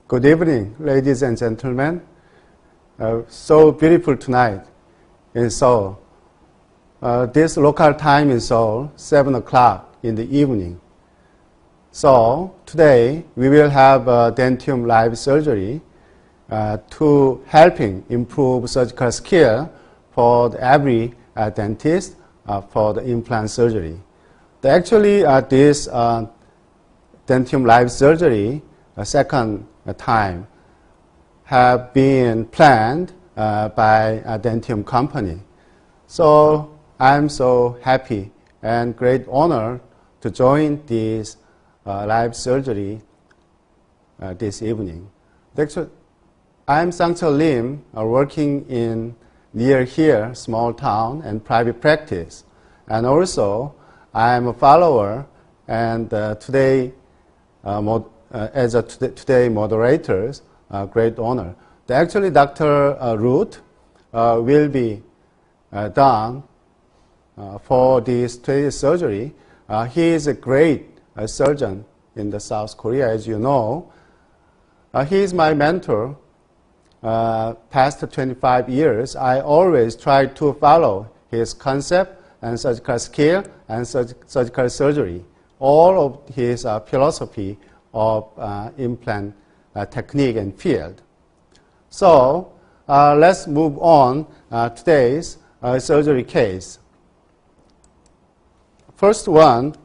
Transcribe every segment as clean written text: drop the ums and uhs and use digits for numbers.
Good evening, ladies and gentlemen. So beautiful tonight in Seoul. This local time in Seoul, 7 o'clock in the evening. So today we will have dentium live surgery to helping improve surgical skill for every dentist for the implant surgery. Actually, this dentium live surgery, second time, have been planned by a dentium company. So I'm so happy and great honor to join this live surgery this evening. Actually, I'm Sang-Chul Lim, working in near here, small town and private practice. And also, I'm a follower and today, as a today moderators, great honor. Actually, Dr. Ruth will be done for this today's surgery. He is a great surgeon in the South Korea, as you know. He is my mentor. Past 25 years, I always try to follow his concept and surgical skill and surgical surgery, all of his philosophy of implant technique and field. So let's move on today's surgery case. First one,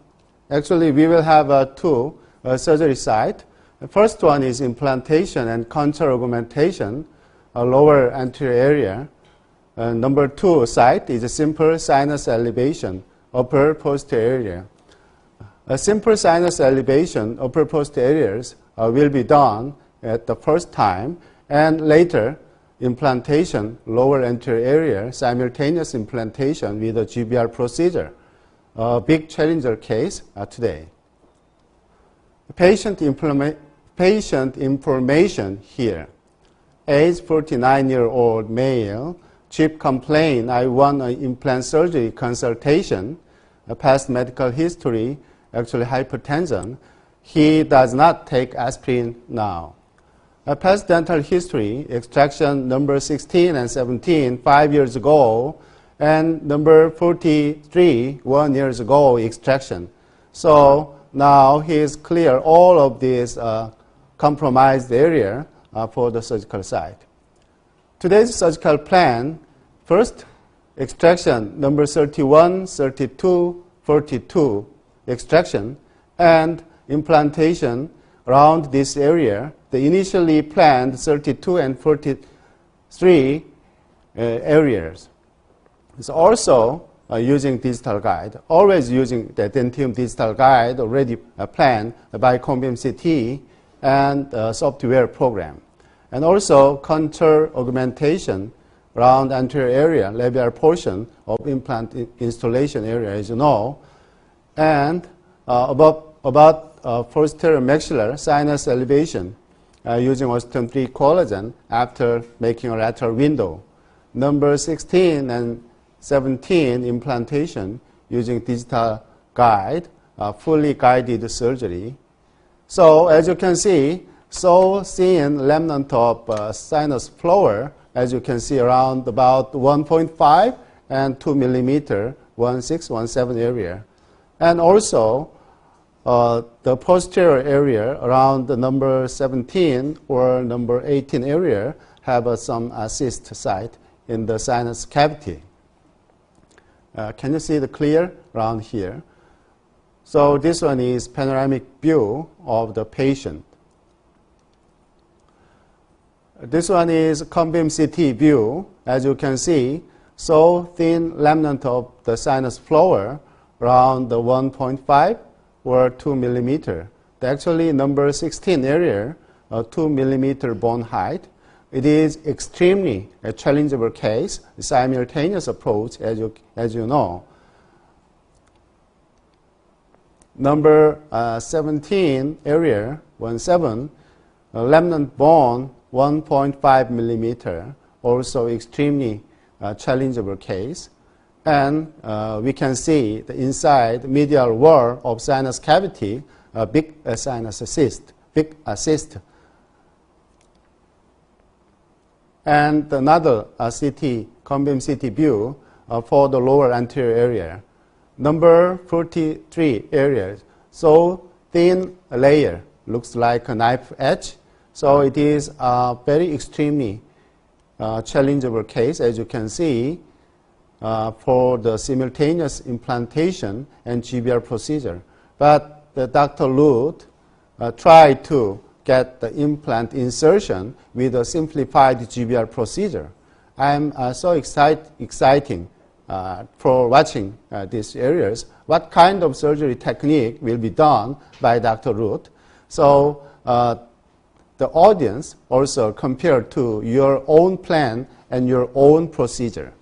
actually we will have two surgery sites. The first one is implantation and contour augmentation, lower anterior area. Number two site is a simple sinus elevation, upper posterior area. A simple sinus elevation, upper posterior areas will be done at the first time, and later implantation, lower anterior area, simultaneous implantation with a GBR procedure. A big challenger case today. Patient information here. Age 49-year-old male, chief complaint, I want an implant surgery consultation, past medical history, actually hypertension. He does not take aspirin now. Past dental history, extraction number 16 and 17, 5 years ago, and number 43, 1 year ago, extraction. So now he is clear all of these compromised area for the surgical site. Today's surgical plan, first, extraction number 31, 32, 42, extraction, and implantation around this area. The initially planned 32 and 43 areas. It's also using digital guide, always using the Dentium digital guide already planned by Cone-beam CT and software program. And also contour augmentation around anterior area, labial portion of implant installation area, as you know, and about posterior maxillar sinus elevation using osteum 3 collagen after making a lateral window. Number 16 and 17 implantation using digital guide, fully guided surgery. So as you can see, so thin remnant of sinus floor, as you can see around about 1.5 and 2 millimeter, 1.6, 1.7 area. And also the posterior area around the number 17 or number 18 area have some cyst site in the sinus cavity. Can you see the clear around here? So this one is panoramic view of the patient. This one is Cone-beam CT view. As you can see, so thin remnant of the sinus floor around the 1.5 or 2 millimeter. Actually, number 16 area, 2 millimeter bone height. It is extremely a challengeable case, simultaneous approach, as you know. Number 17 area, 1.7, remnant bone, 1.5 millimeter, also extremely challengeable case. And we can see the inside medial wall of sinus cavity, big sinus cyst, big cyst. and another CT, cone-beam CT view for the lower anterior area. Number 43 area, so thin layer, looks like a knife edge. So it is a very extremely challengeable case, as you can see, for the simultaneous implantation and GBR procedure. But Dr. Luth tried to get the implant insertion with a simplified GBR procedure. I'm so exciting for watching these areas. What kind of surgery technique will be done by Dr. Luth? So the audience also compare to your own plan and your own procedure.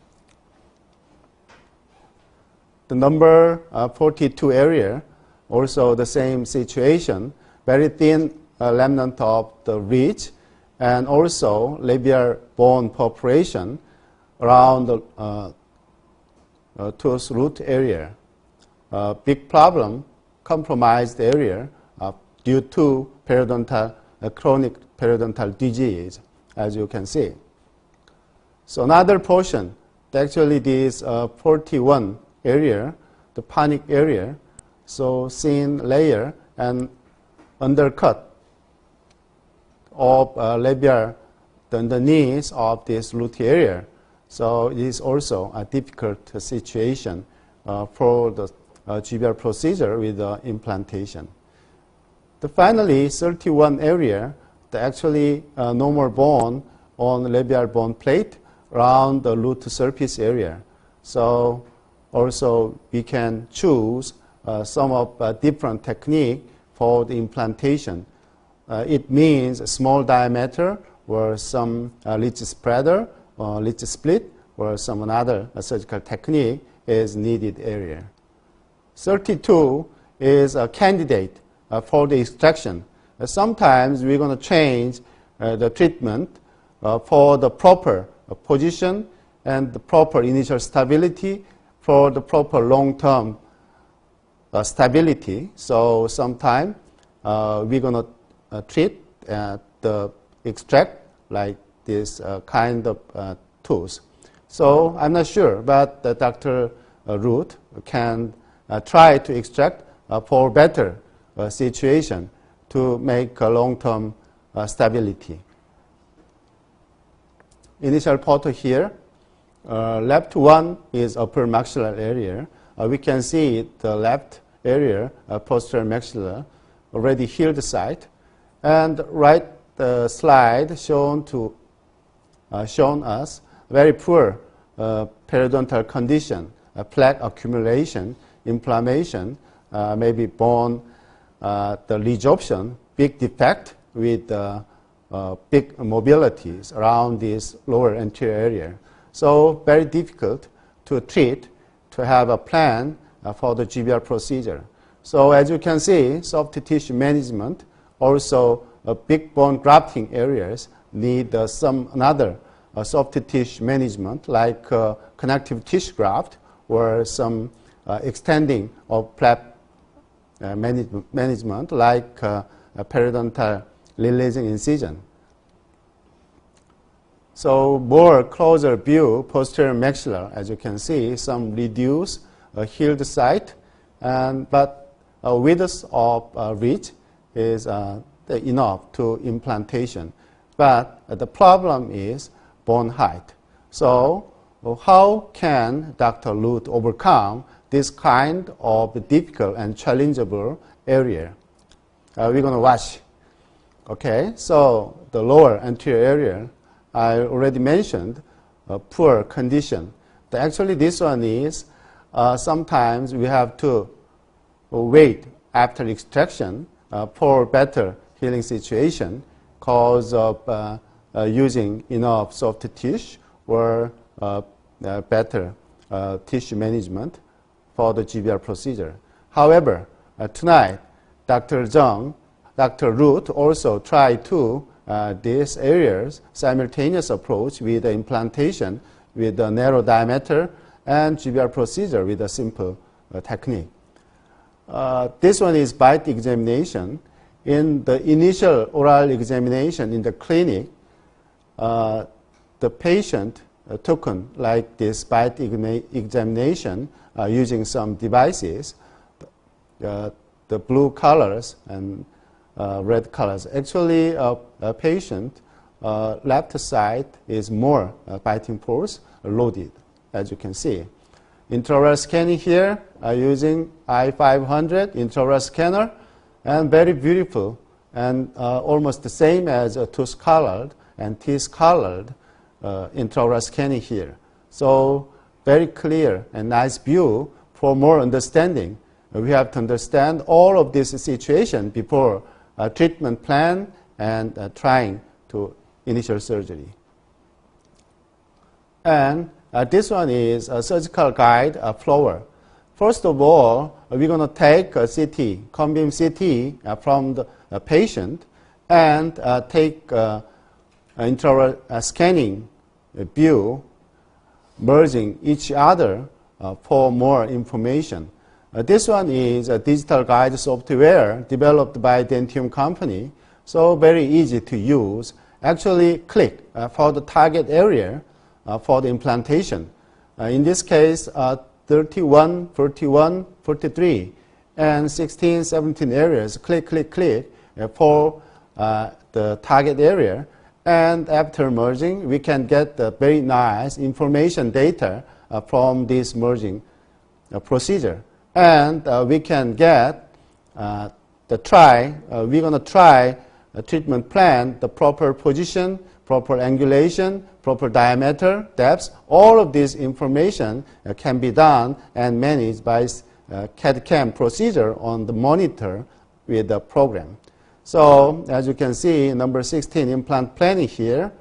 The number 42 area, also the same situation, very thin remnant of the ridge, and also labial bone perforation around the tooth root area. Big problem, compromised area due to periodontal, chronic periodontal disease, as you can see. So another portion, actually this 41 area, the panic area, so thin layer and undercut of labial, the knees of this root area. So it is also a difficult situation for the GBR procedure with the implantation. Finally, 31 area, the actually no more bone on the labial bone plate around the root surface area. So also we can choose some of different technique for the implantation. It means a small diameter or some ridge spreader or ridge split or some another surgical technique is needed area. 32 is a candidate for the extraction. Sometimes we're going to change the treatment for the proper position and the proper initial stability for the proper long-term stability. So sometimes we're going to treat the extract like this kind of tools. So I'm not sure, but Dr. Luth can try to extract for better situation to make a long-term stability. Initial photo here. Left one is upper maxillary area. We can see the left area, posterior maxilla, already healed site. And right slide shown us very poor periodontal condition, plaque accumulation, inflammation, maybe bone, the resorption, big defect with big mobilities around this lower anterior area. So very difficult to treat, to have a plan for the GBR procedure. So as you can see, soft tissue management, also big bone grafting areas need some another soft tissue management like connective tissue graft or some extending of flap management like periodontal releasing incision. So more closer view, posterior maxilla, as you can see, some reduced healed site, but width of ridge is enough to implantation. But the problem is bone height. So how can Dr. Luth overcome this kind of difficult and challengeable area? We're going to watch. Okay, so the lower anterior area, I already mentioned poor condition. Actually, this one is sometimes we have to wait after extraction for better healing situation because of using enough soft tissue or better tissue management for the GBR procedure. However, tonight, Dr. Luth also tried to these areas simultaneous approach with the implantation with a narrow diameter and GBR procedure with a simple technique. This one is bite examination. In the initial oral examination in the clinic, the patient token like this bite examination using some devices, the blue colors and red colors. Actually, a patient left side is more biting force loaded, as you can see. Intraoral scanning here using I500 intraoral scanner, and very beautiful and almost the same as a tooth-colored and teeth-colored intraoral scanning here. So very clear and nice view. For more understanding, we have to understand all of this situation before treatment plan and trying to initial surgery. And this one is a surgical guide flower. First of all, we're going to take a CT, cone beam CT from the patient and take intraoral scanning view, merging each other for more information. This one is a digital guide software developed by Dentium company, so very easy to use. Actually, click for the target area for the implantation. In this case, 31, 41, 43, and 16, 17 areas. Click, click, click for the target area. And after merging, we can get the very nice information data from this merging procedure. And we can get we're going to try a treatment plan, the proper position, proper angulation, proper diameter, depth. All of this information can be done and managed by CAD-CAM procedure on the monitor with the program. So as you can see, number 16 implant planning here,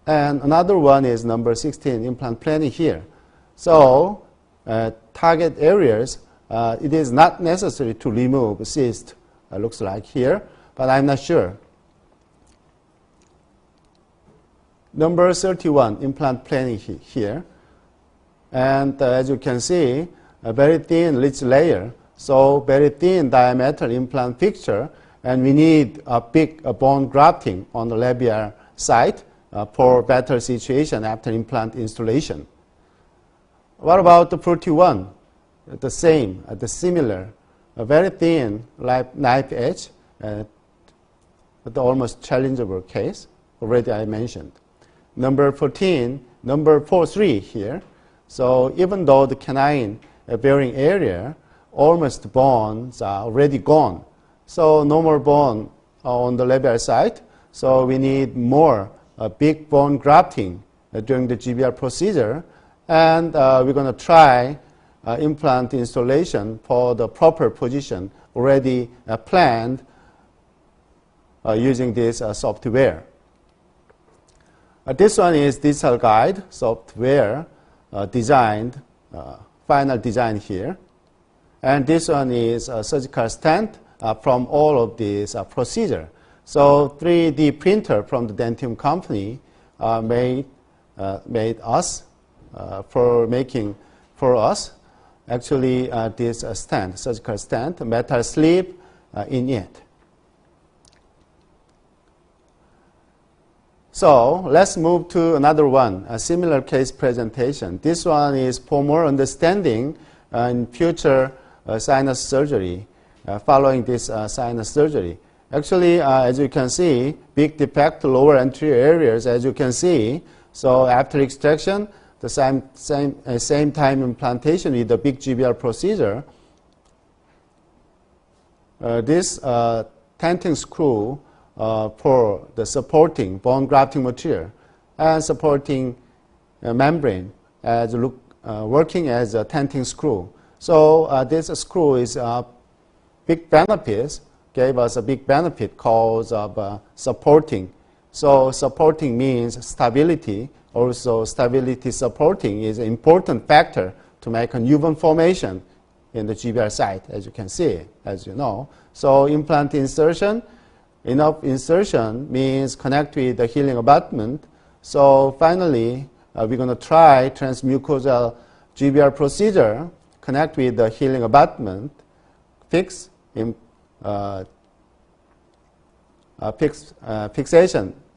and another one is number 16 implant planning here. So target areas, it is not necessary to remove cyst, looks like here, but I'm not sure. Number 31, implant planning here. And as you can see, a very thin ridge layer, so very thin diameter implant fixture, and we need a big bone grafting on the labial site for better situation after implant installation. What about the 41? The same, the similar, a very thin knife edge, the almost challengeable case, already I mentioned. Number 14, number 43 here. So even though the canine bearing area, almost bones are already gone. So no more bone on the labial site. So we need more big bone grafting during the GBR procedure. And we're going to try implant installation for the proper position already planned using this software. This one is digital guide software designed, final design here. And this one is a surgical stent from all of these procedure. So 3D printer from the Dentium company made us for making for us actually this stent, surgical stent, metal sleeve in it. So let's move to another one, a similar case presentation. This one is for more understanding in future sinus surgery, following this sinus surgery. Actually, as you can see, big defect lower anterior areas, as you can see. So after extraction, the same time implantation with the big GBR procedure, this tenting screw for the supporting bone grafting material and supporting membrane as working as a tenting screw. So this screw is a big benefit, gave us a big benefit cause of supporting. So supporting means stability. Also stability supporting is an important factor to make a new bone formation in the GBR site, as you can see, as you know. So implant insertion, enough insertion means connect with the healing abutment. So finally, we're going to try transmucosal GBR procedure, connect with the healing abutment, fixation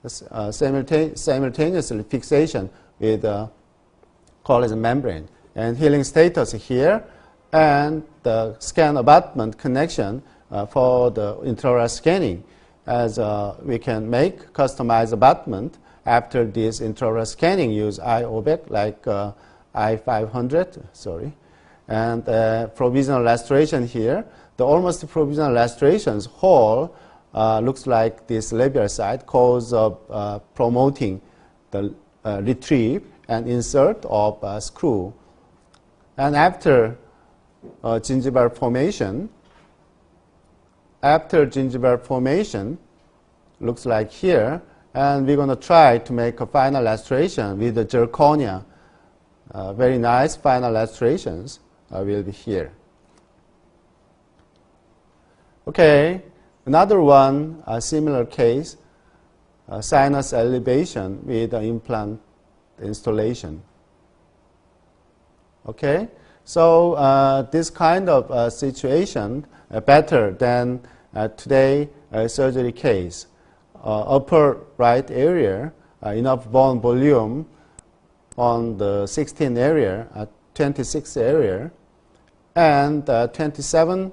simultaneously fixation with collagen membrane. And healing status here, and the scan abutment connection for the intraoral scanning, as we can make customized abutment after this intraoral scanning use I-OBEC like I-500, sorry. And provisional restoration here. The almost provisional restorations hole looks like this labial site, cause of promoting the retrieve and insert of a screw. And after gingival formation, looks like here, and we're going to try to make a final restoration with the zirconia. Very nice final restorations will be here. Okay, another one, a similar case, sinus elevation with implant installation. Okay, so this kind of situation better than today surgery case. Upper right area, enough bone volume on the 16 area, 26 area, and 27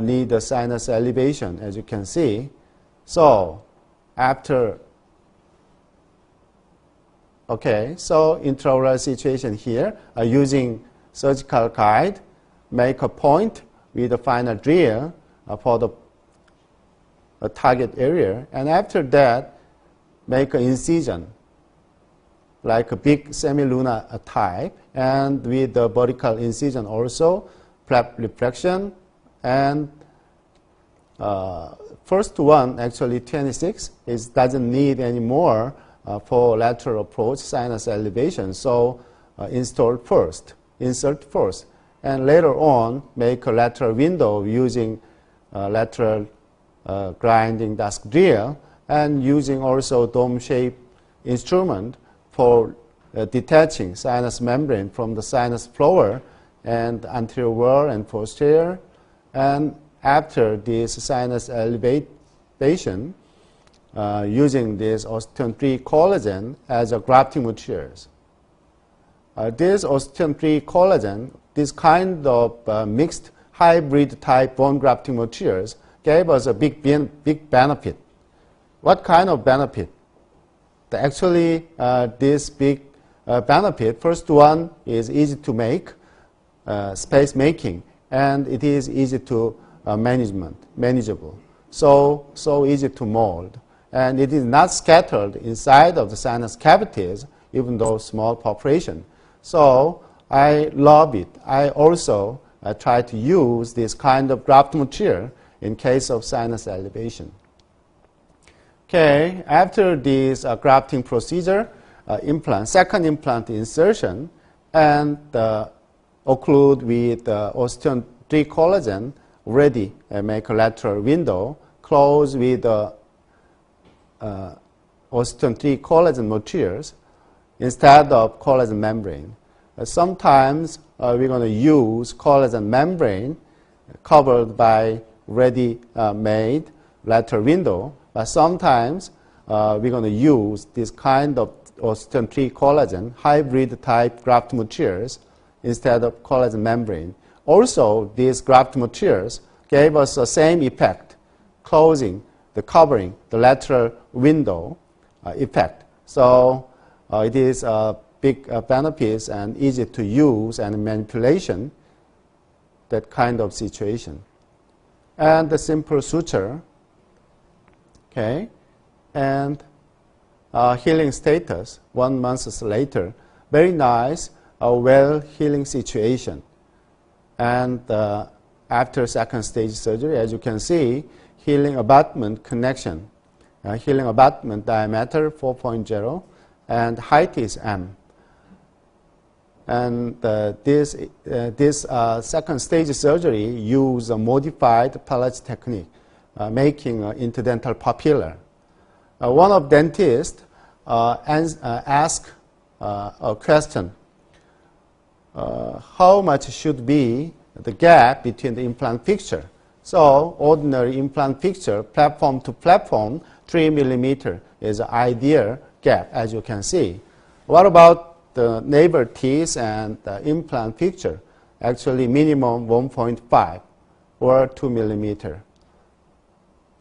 need a sinus elevation, as you can see. So after, okay, so intraoral situation here, using surgical guide, make a point with a final drill for the target area, and after that, make an incision, like a big semilunar type, and with the vertical incision also, flap reflection, and first one, actually 26, doesn't need any more for lateral approach sinus elevation, so insert first, and later on make a lateral window using lateral grinding desk drill, and using also dome-shaped instrument for detaching sinus membrane from the sinus floor and anterior wall and posterior. And after this sinus elevation, using this osteon-3 collagen as a grafting materials. This osteon-3 collagen, this kind of mixed hybrid type bone grafting materials gave us a big benefit. What kind of benefit? Actually, this big benefit, first one is easy to make, space making, and it is easy to manageable. So easy to mold. And it is not scattered inside of the sinus cavities, even though small perforation. So I love it. I also try to use this kind of graft material in case of sinus elevation. Okay, after this grafting procedure, second implant insertion, and occlude with osteon-3 collagen, ready, make a lateral window, close with osteon-3 collagen materials instead of collagen membrane. Sometimes we're going to use collagen membrane covered by ready-made lateral window, but sometimes we're going to use this kind of osteon-3 collagen hybrid type graft materials instead of collagen membrane. Also, these graft materials gave us the same effect, covering the lateral window effect. So it is a big benefit and easy to use and manipulation, that kind of situation. And the simple suture, okay, and healing status 1 month later, very nice, well healing situation. And after second stage surgery, as you can see, healing abutment connection, healing abutment diameter 4.0, and height is M. And this second stage surgery use a modified palate technique, making interdental papilla. One of dentists asked a question, how much should be the gap between the implant fixture? So ordinary implant fixture, platform to platform, 3 millimeter. is an ideal gap, as you can see. What about the neighbor teeth and the implant picture? Actually, minimum 1.5 or 2 millimeter.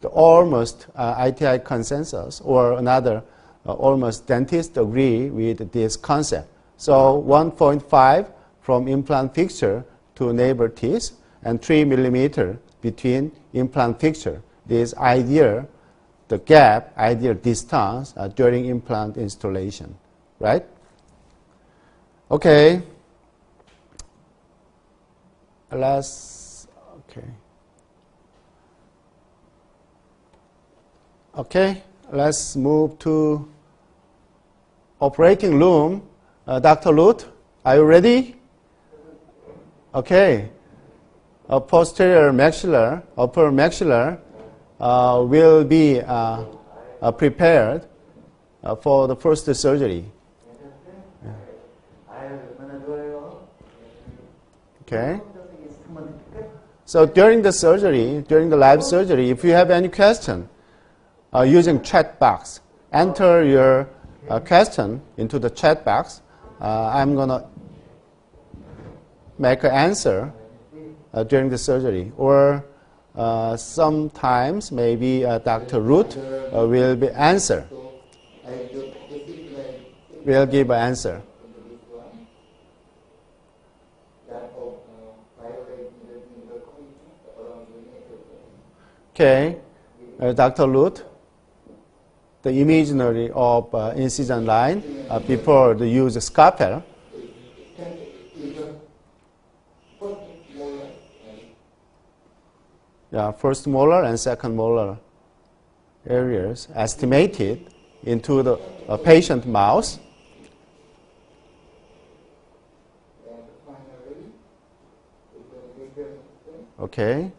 The almost ITI consensus or another almost dentists agree with this concept. So 1.5 from implant fixture to neighbor teeth and 3 millimeter between implant fixture. This ideal, the gap, ideal distance during implant installation, right? Okay. Okay, let's move to operating room. Dr. Luth, are you ready? Okay. Posterior maxillar, upper maxillar will be prepared for the first surgery. Okay. So during the surgery, during the live surgery, if you have any question, using chat box, enter your question into the chat box. I'm going to make an answer during the surgery. Or sometimes maybe Dr. Ruth will be answer. Will give an answer. Okay, Dr. Luth, the imaginary of incision line before the use of scalpel. Yeah, first molar and second molar areas estimated into the patient mouth. Okay.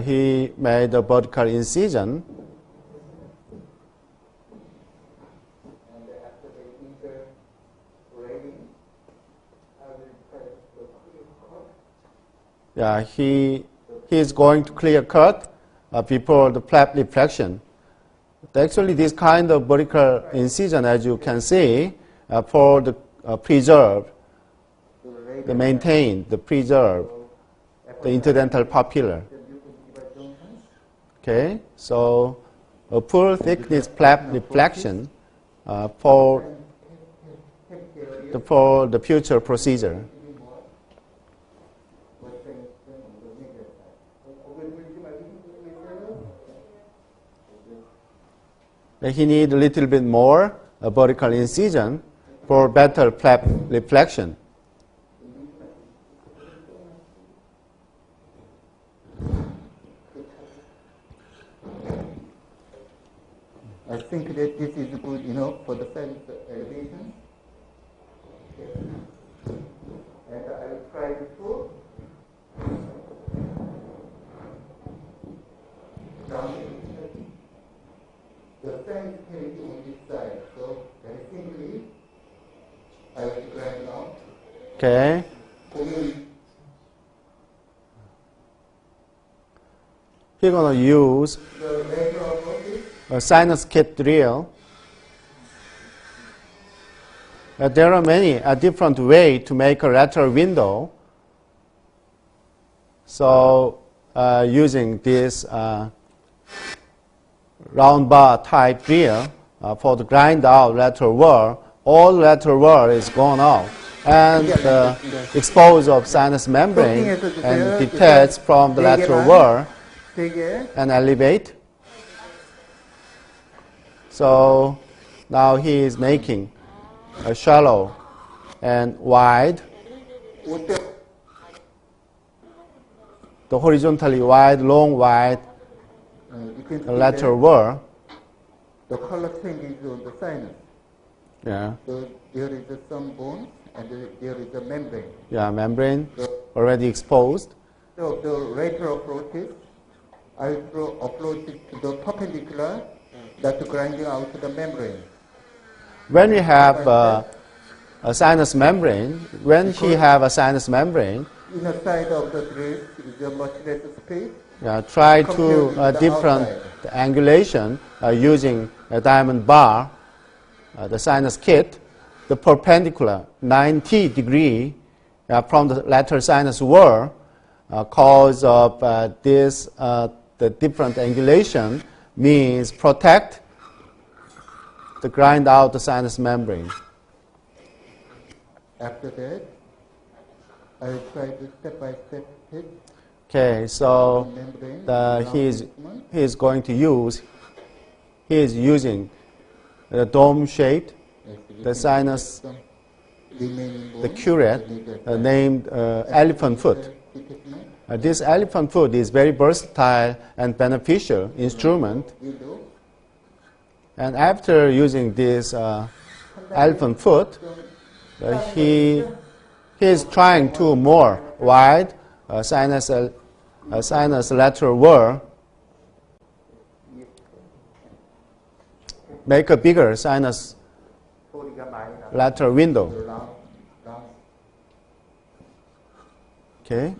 He made a vertical incision. Yeah, he is going to clear cut before the flap reflection. Actually, this kind of vertical incision, as you can see, for the preserve, the maintain, the preserve, the interdental papilla. Okay, so a full thickness flap reflection for the future procedure. He needs a little bit more vertical incision for better flap reflection. I think that this is good enough for the sinus elevation. And I will try before. Now, the sinus cavity on this side, so very simply, I will grind now. Okay. We're going to use a sinus kit drill. There are many different ways to make a lateral window. So using this round bar type drill for the grind out lateral wall, all lateral wall is gone out. And the exposure of sinus membrane and detach from the lateral wall and elevate. So now he is making a shallow and wide, the horizontally wide, long wide lateral wall. The color changes on the sinus. Yeah. So there is some bone and there is a membrane. Yeah, membrane already exposed. So the lateral approaches, I will approach it to the perpendicular. That's grinding out the membrane. When you have a sinus membrane, when he have a sinus membrane, inner side of the drill is a much less space. try compute to the different outside. angulation using a diamond bar, the sinus kit, the perpendicular 90 degree from the lateral sinus wall, cause of this the different angulation means protect the grind out the sinus membrane. After that, I will try to step-by-step hit Okay, so membrane. he is going to use, he is using the dome shaped, the sinus, the curette named elephant foot. This elephant foot is very versatile and beneficial instrument. And after using this elephant foot, he is trying to more wide sinus lateral wall, make a bigger sinus lateral window. Okay.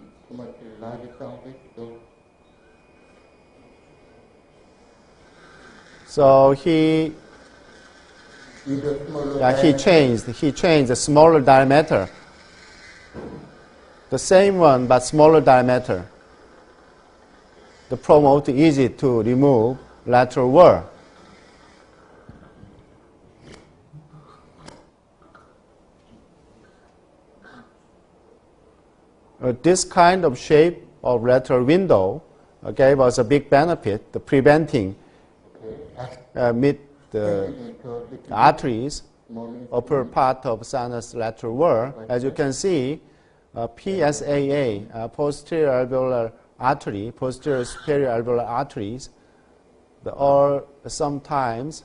So he changed the smaller diameter, the same one but smaller diameter, to promote easy to remove lateral wall. This kind of shape of lateral window gave us a big benefit, the preventing mid the arteries, upper part of sinus lateral wall. As you can see, PSAA, posterior alveolar artery, posterior superior alveolar arteries, or sometimes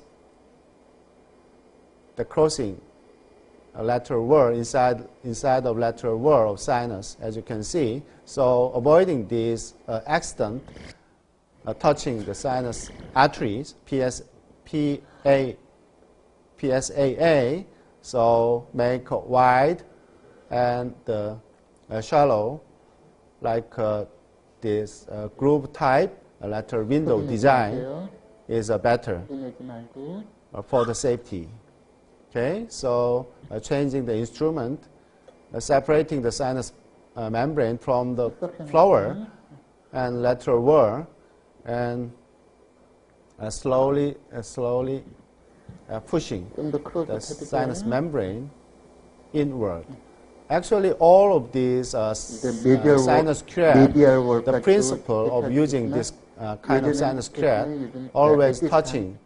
the crossing lateral wall inside of lateral wall of sinus, as you can see. So avoiding this accident touching the sinus arteries, PSAA, so make wide and shallow, like this groove type lateral window design is better for the safety. Okay, so changing the instrument, separating the sinus membrane from the floor and lateral wall, and slowly pushing the sinus membrane inward. Actually, all of these sinus curette, the principle of using this kind of sinus curette, always touching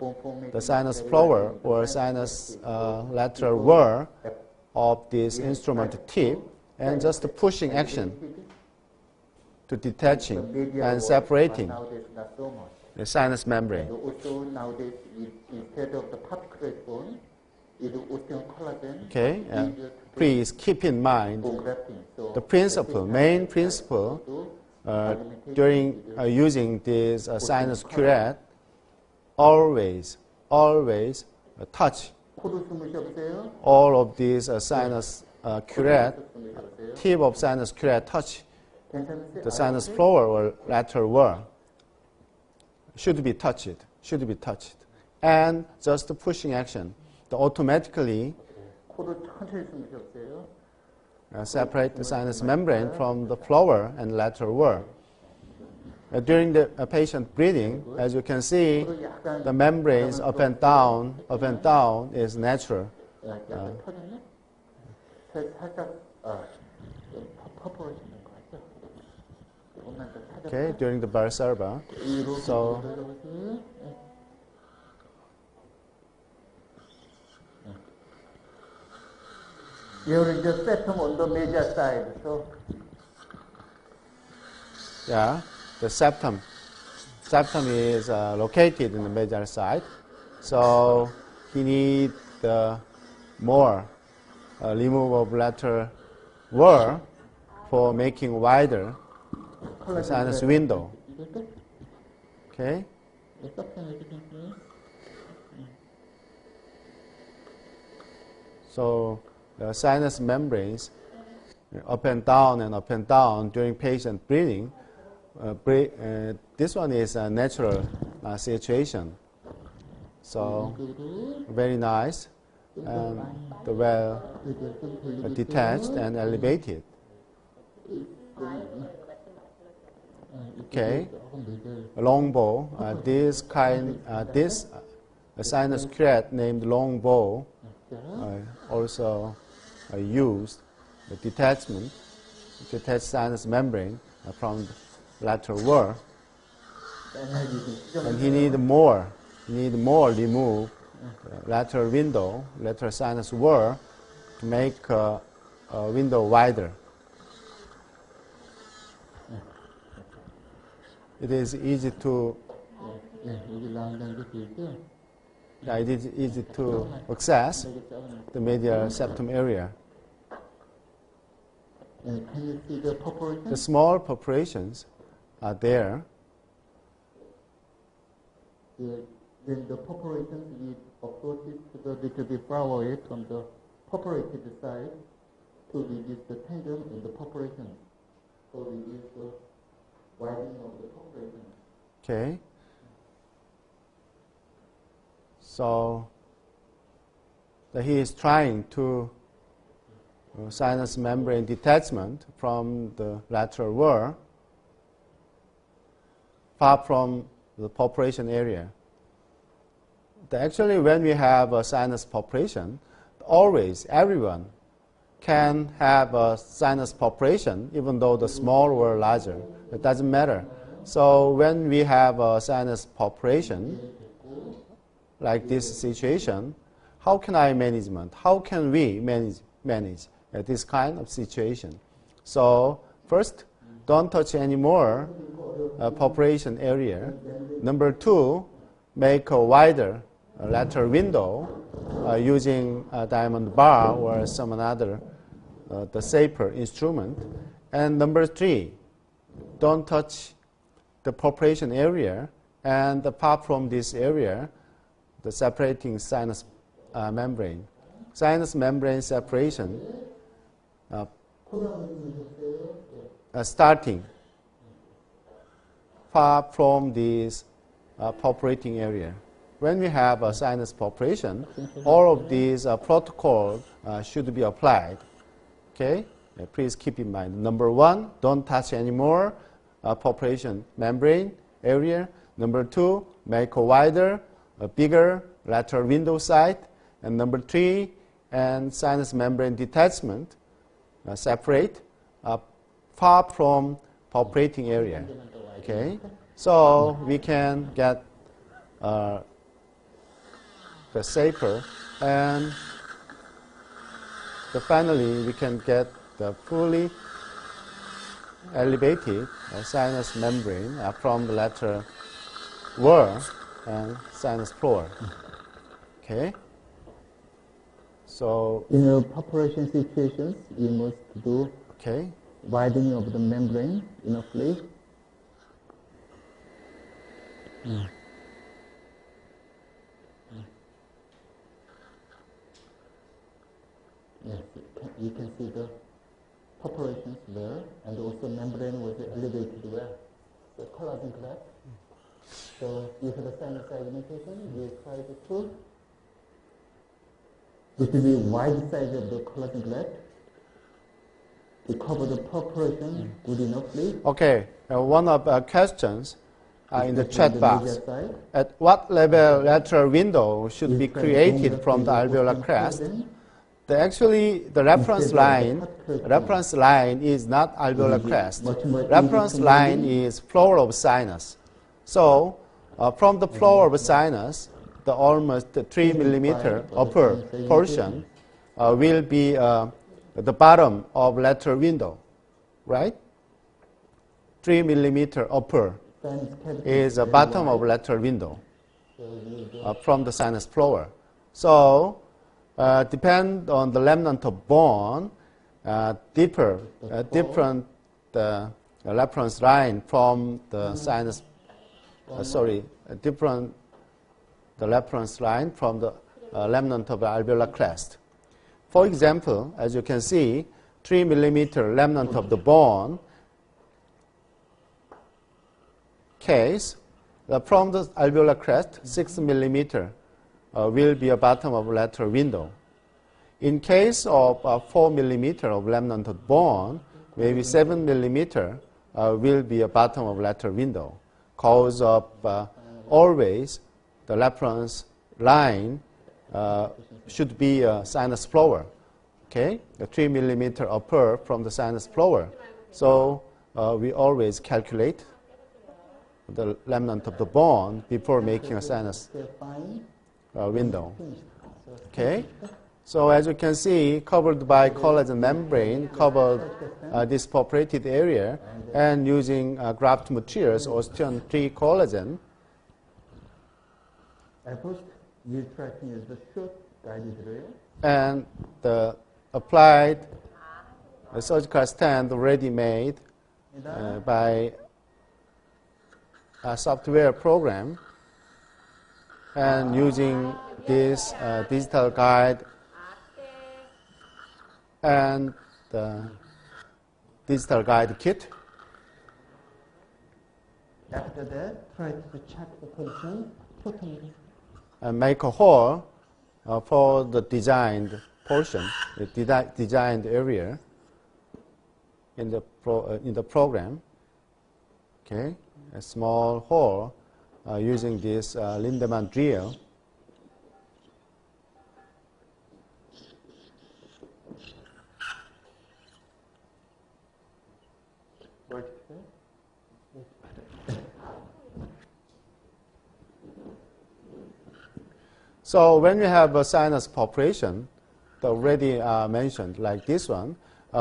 the sinus floor or sinus lateral wall of this instrument tip, and just the pushing action to detaching and separating the sinus membrane. Also nowadays, instead of the particulate bone, is osteocollagen. Okay, please keep in mind the principle, main principle during using this sinus curette, always touch all of these sinus curette, tip of sinus curette touch the sinus floor or lateral wall. Should be touched, and just the pushing action, automatically separate the sinus membrane from the floor and lateral wall. During the patient breathing, as you can see, the membranes up and down is natural. Okay, during the Valsalva. So here is the septum on the major side. So yeah, the septum is located in the major side. So he needs more removal of lateral wall for making wider the sinus window. Okay. So the sinus membranes up and down during patient breathing this one is a natural situation. So very nice, and well detached and elevated. Okay, long bow. This sinus create named long bow also used the detached sinus membrane from the lateral wall, and he need more remove lateral window, lateral sinus wall to make a window wider. It is easy to access the medial septum area. Can you see the perforation? The small perforations are there. Then the perforations we approach it to the little bit far away from the perforated side to reduce the tendon in the perforation. So reduce the widening of the perforation. Okay. So he is trying to sinus membrane detachment from the lateral wall far from the perforation area. Actually, when we have a sinus perforation, always everyone can have a sinus perforation, even though the small or larger. It doesn't matter. So when we have a sinus perforation, like this situation, how can I management? How can we manage this kind of situation? So first, don't touch any more perforation area. Number two, make a wider lateral window using a diamond bar or some other the safer instrument. And number three, don't touch the perforation area, and apart from this area, the separating sinus membrane. Sinus membrane separation starting far from this perforating area. When we have a sinus perforation, all of these protocols should be applied. Okay? Please keep in mind. Number one, don't touch any more perforation membrane area. Number two, make a wider, a bigger lateral window side. And number three, and sinus membrane detachment, separate far from perforating area. Okay? So we can get the safer, and finally we can get the fully elevated sinus membrane from the lateral wall and sinus floor. Okay? So in a perforation situations, you must do widening of the membrane enoughly. Yes, you can see the perforations there, and also membrane was elevated well. The collagen cleft. So you have a sinus segmentation, you try to little bit wide size of the collagen cleft to cover the perforation good enoughly. Okay, one of the questions in the chat box. At what level lateral window should be created from the alveolar crest? Actually, the reference line is not alveolar crest. Reference line is floor of sinus. So from the floor of sinus, the almost 3 millimeter upper portion will be the bottom of lateral window, right? 3 millimeter upper is the bottom of lateral window from the sinus floor. So depend on the remnant of bone, different reference line from the sinus. Different the reference line from the remnant of the alveolar crest. For example, as you can see, 3 millimeter remnant of the bone case, from the alveolar crest, 6 millimeter will be a bottom of lateral window. In case of 4 millimeter of remnant of bone, maybe 7 millimeter will be a bottom of lateral window. Cause of always the reference line should be a sinus floor. Okay, the 3 millimeter upper from the sinus floor. So we always calculate the remnant of the bone before making a sinus window. Okay, so as you can see, covered by collagen membrane, covered this perforated area, and using graft materials, osteon-3 collagen. First, we're tracking is the short guided rail. And the applied surgical stand already made by a software program, and using this digital guide and the digital guide kit. After that, try to check the position totally. And make a hole for the designed portion, the designed area in the program. Okay, a small hole using this Lindemann drill. So when we have a sinus perforation, the already mentioned, like this one,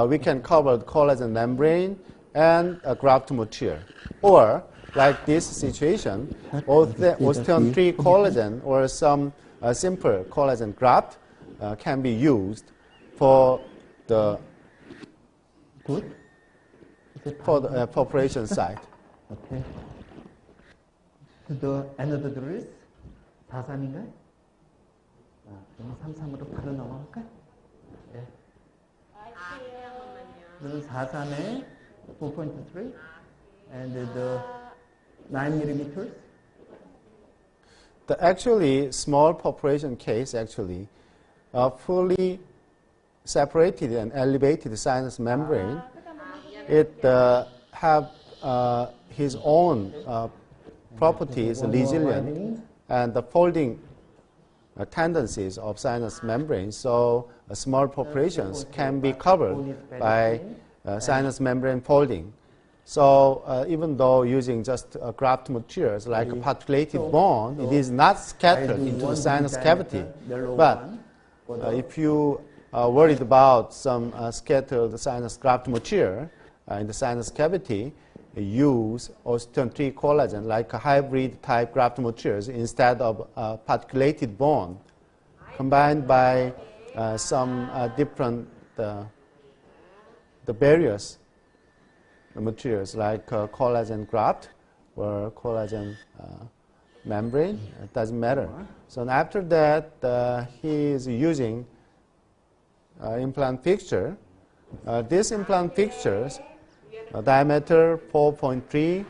we can cover the collagen membrane and a graft material. Or, like this situation, osteon-3 collagen or some simple collagen graft can be used for the perforation site. Okay. The another drill is 4-3인가요? 그럼 3-3으로 바로 넘어갈까? 네. 그럼 4-3에 4.3 and the 9 millimeters. The actually small perforation case actually fully separated and elevated sinus membrane. It have his own properties, resilient, and the folding tendencies of sinus membrane. So small perforations can be covered by sinus membrane folding. So even though using just graft materials like a particulated bone, it is not scattered into the sinus cavity. But if you are worried about some scattered sinus graft material in the sinus cavity, use osteon-3 collagen like a hybrid type graft materials instead of particulated bone, combined by some different the various materials like collagen graft or collagen membrane. It doesn't matter. So after that, he is using implant fixture. This implant fixtures diameter 4.3,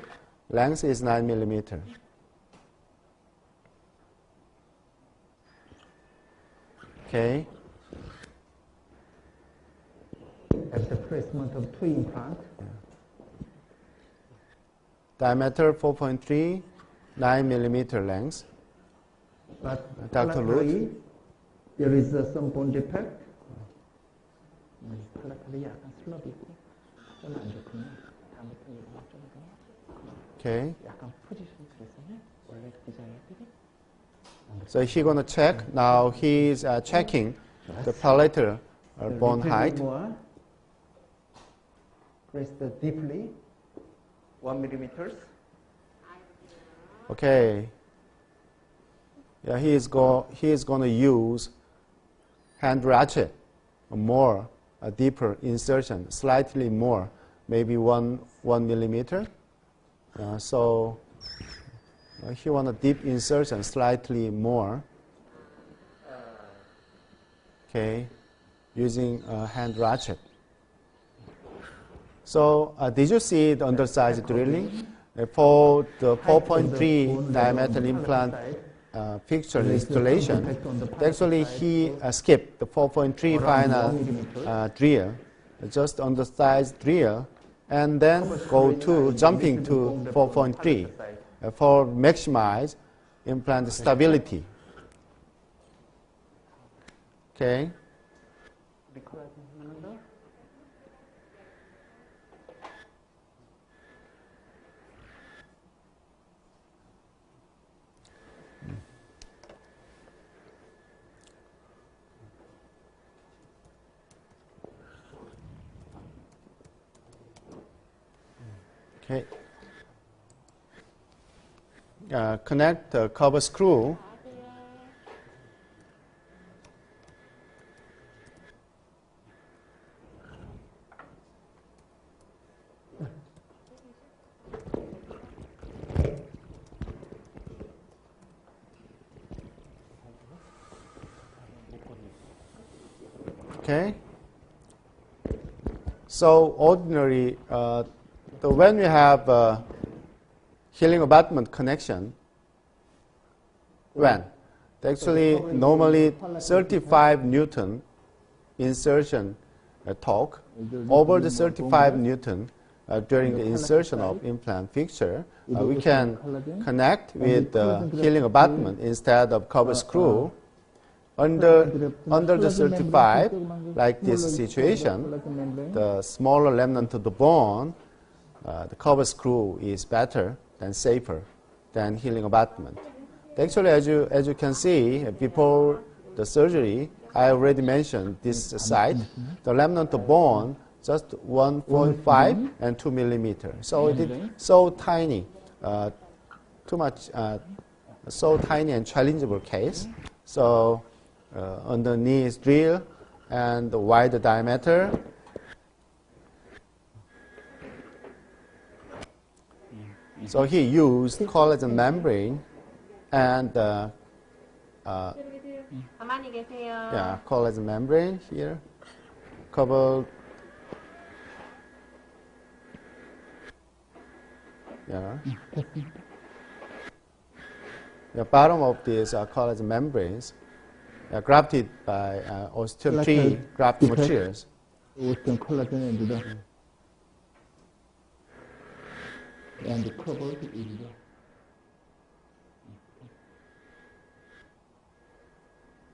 length is 9 millimeter. Okay. At the placement of 2 implants. Diameter 4.3, 9 millimeter length. But Dr. Luke? There is some bone defect. Okay. So he's going to check. Now he's checking the palatal bone height. Press the deeply 1 millimeters. Okay. Yeah, he is going to use hand ratchet, more a deeper insertion, slightly more, maybe 1 millimeter. So he want a deep insertion, slightly more. Okay, using a hand ratchet. So did you see the undersized drilling? For the 4.3 diameter implant fixture installation, actually he skipped the 4.3 final drill, just undersized drill, and then go to jumping to 4.3 for maximize implant stability. Okay. Okay. Connect the cover screw. Okay. So ordinary, when we have healing abutment connection, actually normally 35 Newton insertion torque over the 35 Newton during the insertion of implant fixture, we can connect with the healing abutment instead of cover screw. Under the 35, like this situation, the smaller remnant of the bone, the cover screw is better and safer than healing abutment. Actually, as you can see, before the surgery, I already mentioned this site. The remnant of bone just 1.5 and 2 millimeter. So it is so tiny, too much, so tiny and challengeable case. So underneath drill and the wide diameter. So he used collagen membrane and collagen membrane here, covered. The bottom of these collagen membranes grafted by osteotree graft materials. And the cover is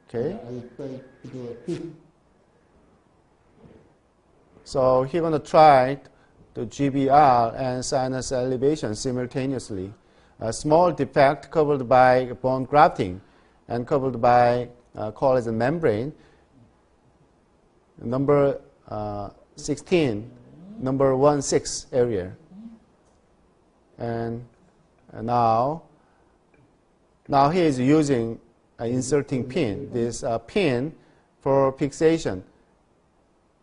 okay. I will try to do a fit. So he's going to try the GBR and sinus elevation simultaneously. A small defect covered by bone grafting and covered by collagen membrane. Number 16, number 16 area. And now he is using inserting pin, this pin for fixation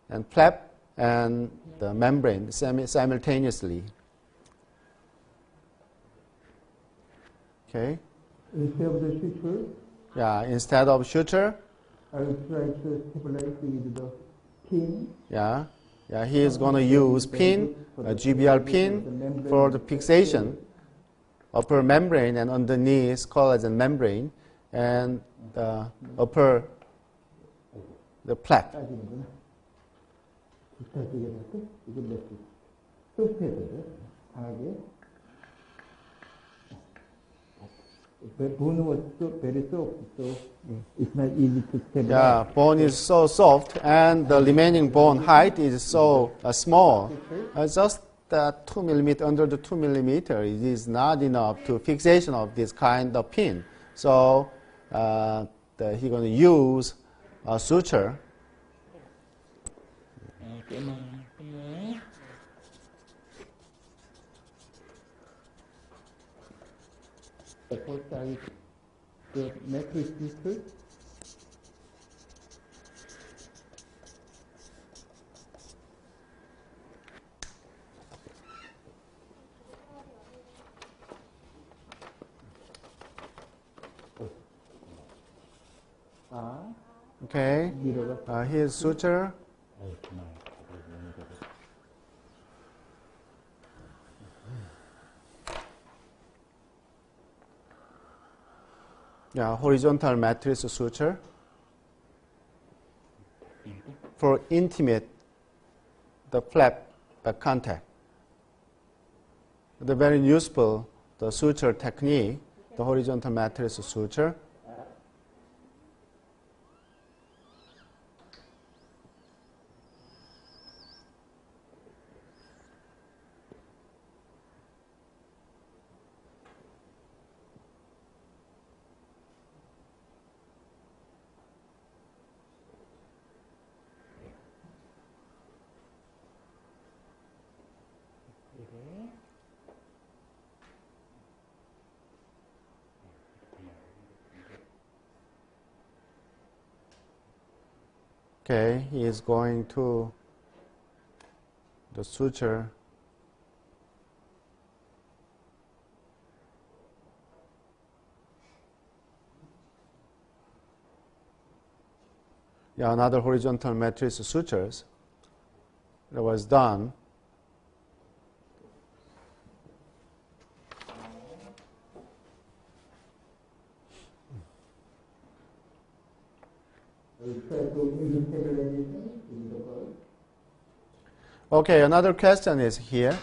and flap and the membrane simultaneously. Okay. Instead of the suture, instead of suture, I will try to stabilize with the pin. He is going to use pin, a GBR pin for the fixation, upper membrane and underneath collagen membrane, and the upper, the flap. The bone was very soft, so it's not easy to stabilize. Bone is so soft, and the remaining bone height is so small. Just 2 millimeter, under the 2 millimeter, it is not enough to fixation of this kind of pin. So he's going to use a suture. The first side, the neck is sutured. Okay, here's suture. horizontal matrix suture for intimate the flap contact. The very useful the suture technique, the horizontal matrix suture. Okay, he is going to the suture another horizontal matrix sutures that was done. Okay, another question is here.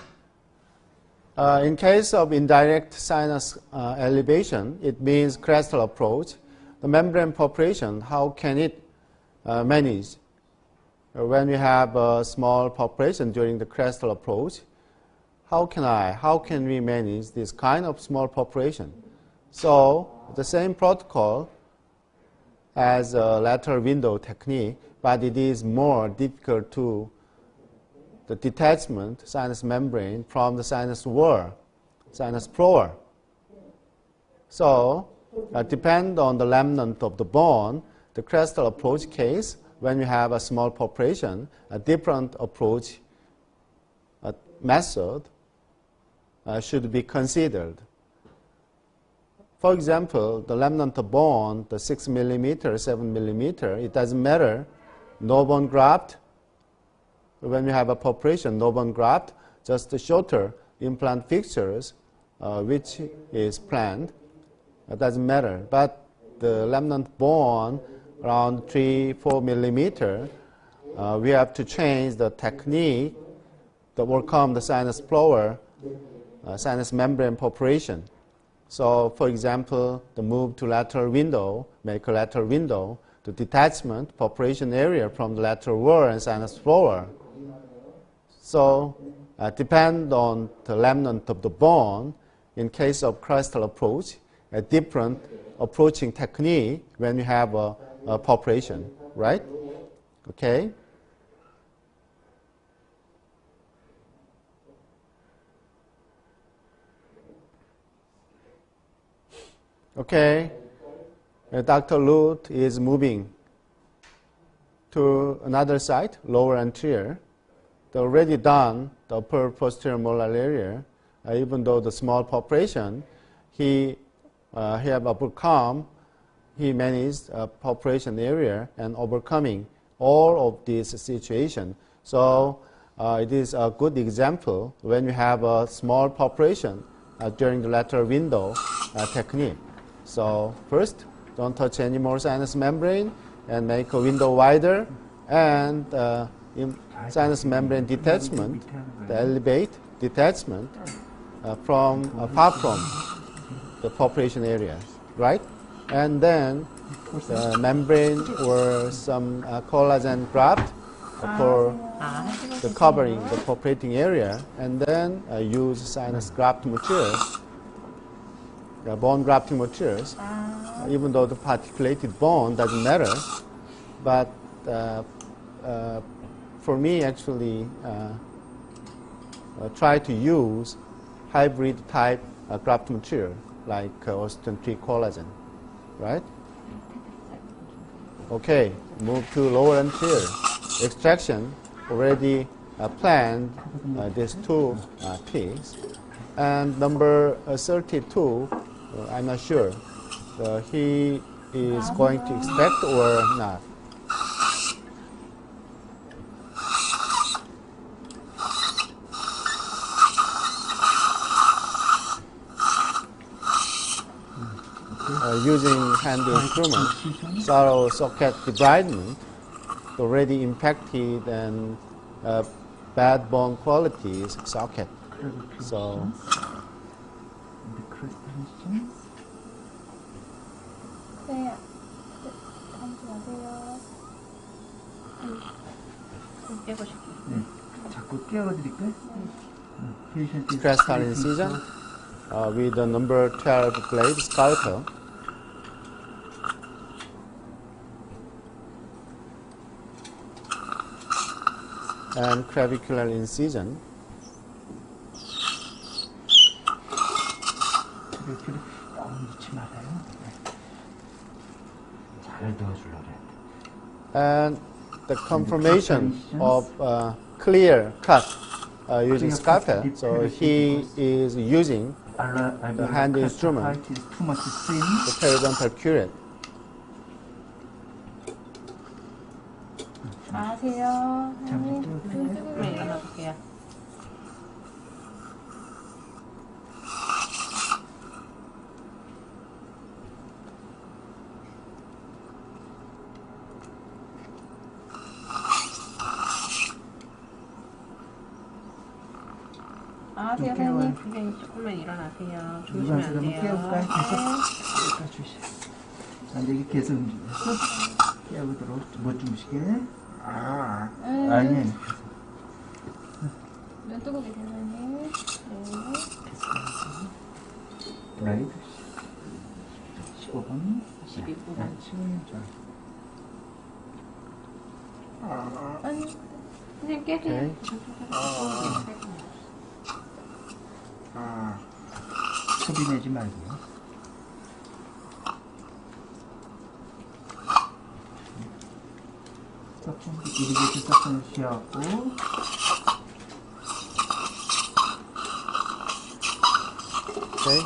In case of indirect sinus elevation, it means crestal approach. The membrane population, how can it manage when we have a small population during the crestal approach? How can we manage this kind of small population? So the same protocol as a lateral window technique, but it is more difficult to the detachment sinus membrane from the sinus wall, sinus floor. So depend on the remnant of the bone, the crestal approach case, when you have a small population, a different approach method should be considered. For example, the remnant of bone, the 6 millimeter, 7 millimeter, it doesn't matter. No bone graft. When you have a population, no bone graft, just the shorter implant fixtures, which is planned. It doesn't matter. But the remnant bone around 3-4 millimeter, we have to change the technique to overcome the sinus floor, sinus membrane population. So, for example, the move to lateral window, make a lateral window, the detachment, population area from the lateral wall and sinus floor. So, depend on the remnant of the bone. In case of crestal approach, a different approaching technique when you have a population, right? Okay. Okay, Dr. Luth is moving to another site, lower anterior. They already done the upper posterior molar area. Even though the small population, he have overcome, he managed a population area and overcoming all of these situations. So it is a good example when you have a small population during the lateral window technique. So first, don't touch any more sinus membrane and make a window wider, and sinus membrane detachment, the elevate detachment far from the population area, right? And then the membrane or some collagen graft for the covering the populating area, and then use sinus graft materials. Bone grafting materials, even though the particulated bone doesn't matter, but for me actually try to use hybrid type graft material like Austin 3 collagen, right? Okay, move to lower anterior. Extraction already planned these two things, and number 32. I'm not sure. He is going to extract or not. using hand instrument, thorough socket debridement, already impacted and bad bone qualities socket. So 네, 하지 마세요. 깨고 싶어요. 네. 자꾸 깨워드릴까요? stress heart incision with the number 12 blade scalpel. And clavicular incision. 이렇게 너무 넣지 말아요. 잘 넣어주려고 해. And the confirmation of clear cut using scalpel. So he is using the hand instrument, the periodontal curette. 아세요. 네, 일어나볼게요. 아세요, 선생님. 선생님 조금만 일어나세요. 주무시면 안 돼요. 깨울까요? 계속 깨워주세요. 안 되게 계속 깨우도록 못 주무시게. 아니. 눈 뜨고 계세요, 선생님. 네. 라이브 15분. 12분. 아니, 선생님 깨세요. Okay. 소리 내지 말고요. 조금 이리게이트 조금 쉬었고. Okay.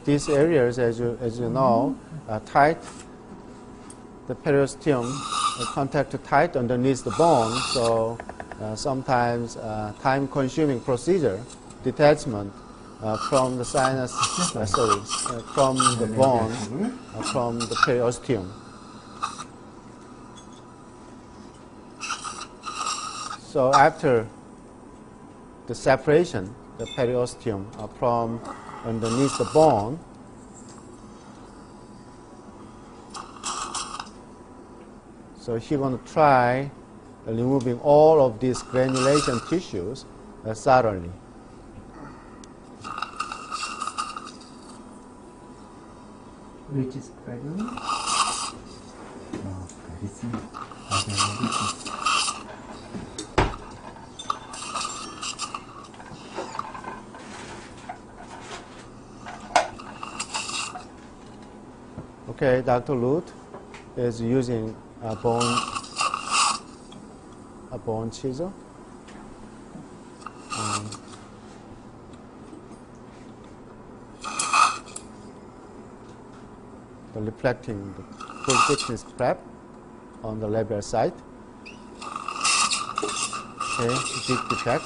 These areas, as you know, are tight. The periosteum contact tight underneath the bone, so sometimes time-consuming procedure, detachment from the sinus, from the bone, from the periosteum. So after the separation, the periosteum from underneath the bone, so he's going to try removing all of these granulation tissues thoroughly. Which is gradual? Very simple. Okay, Dr. Lut is using a bone chisel. The reflecting the full thickness prep on the labial side. Okay, deep defect.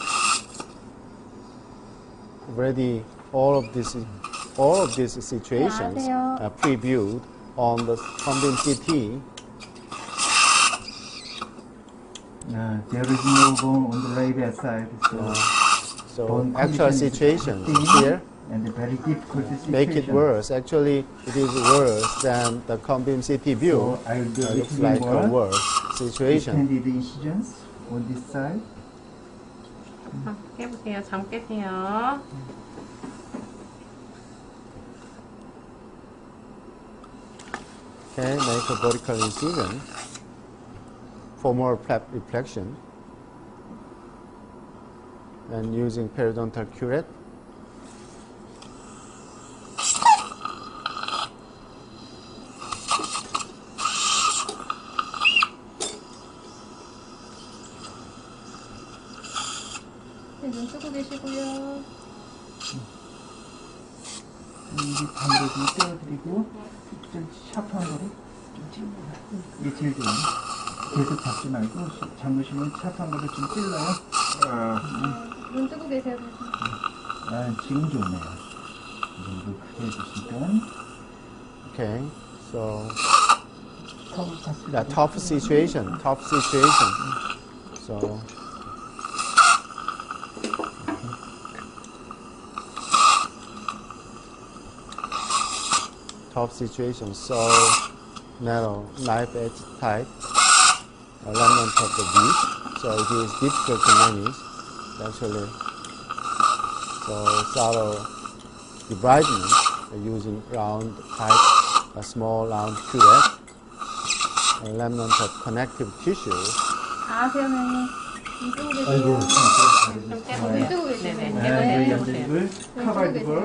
Already all of these situations are previewed on the Convin CT. There is no bone on the labial side, So bone actual condition is situation thin here and very difficult situation. make it worse. Actually, it is worse than the Convin CT view. So I will do a Looks little like bit a more. worse situation. Extended incisions on this side. 깨보세요. 잠 깨세요. Okay, make a vertical incision for more prep reflection. And using periodontal curette. 뜨고 계시고요. 여기 반으로 좀 떼어드리고 좀 샤프한 거를 좀 찔러요. 이게 제일 좋아요. 계속 잡지 말고 잡으시면 샤프한 거를 좀 찔러요. 눈 뜨고 계세요. 지금 좋네요. 이 정도 크게 해주시니까. Okay, so yeah, tough situation. So tough situation. So narrow, knife edge tight, alignment of the bead. So it is difficult to manage actually. So thorough debridement using round tight. A small round curette, a remnant of connective tissue. 아세요, 선생님. 눈 뜨고 계세요. 아이고, 좀 떼고 눈 뜨고 계세요. 네네. 네, 떼고 네, 계세요. 눈 뜨고 계세요.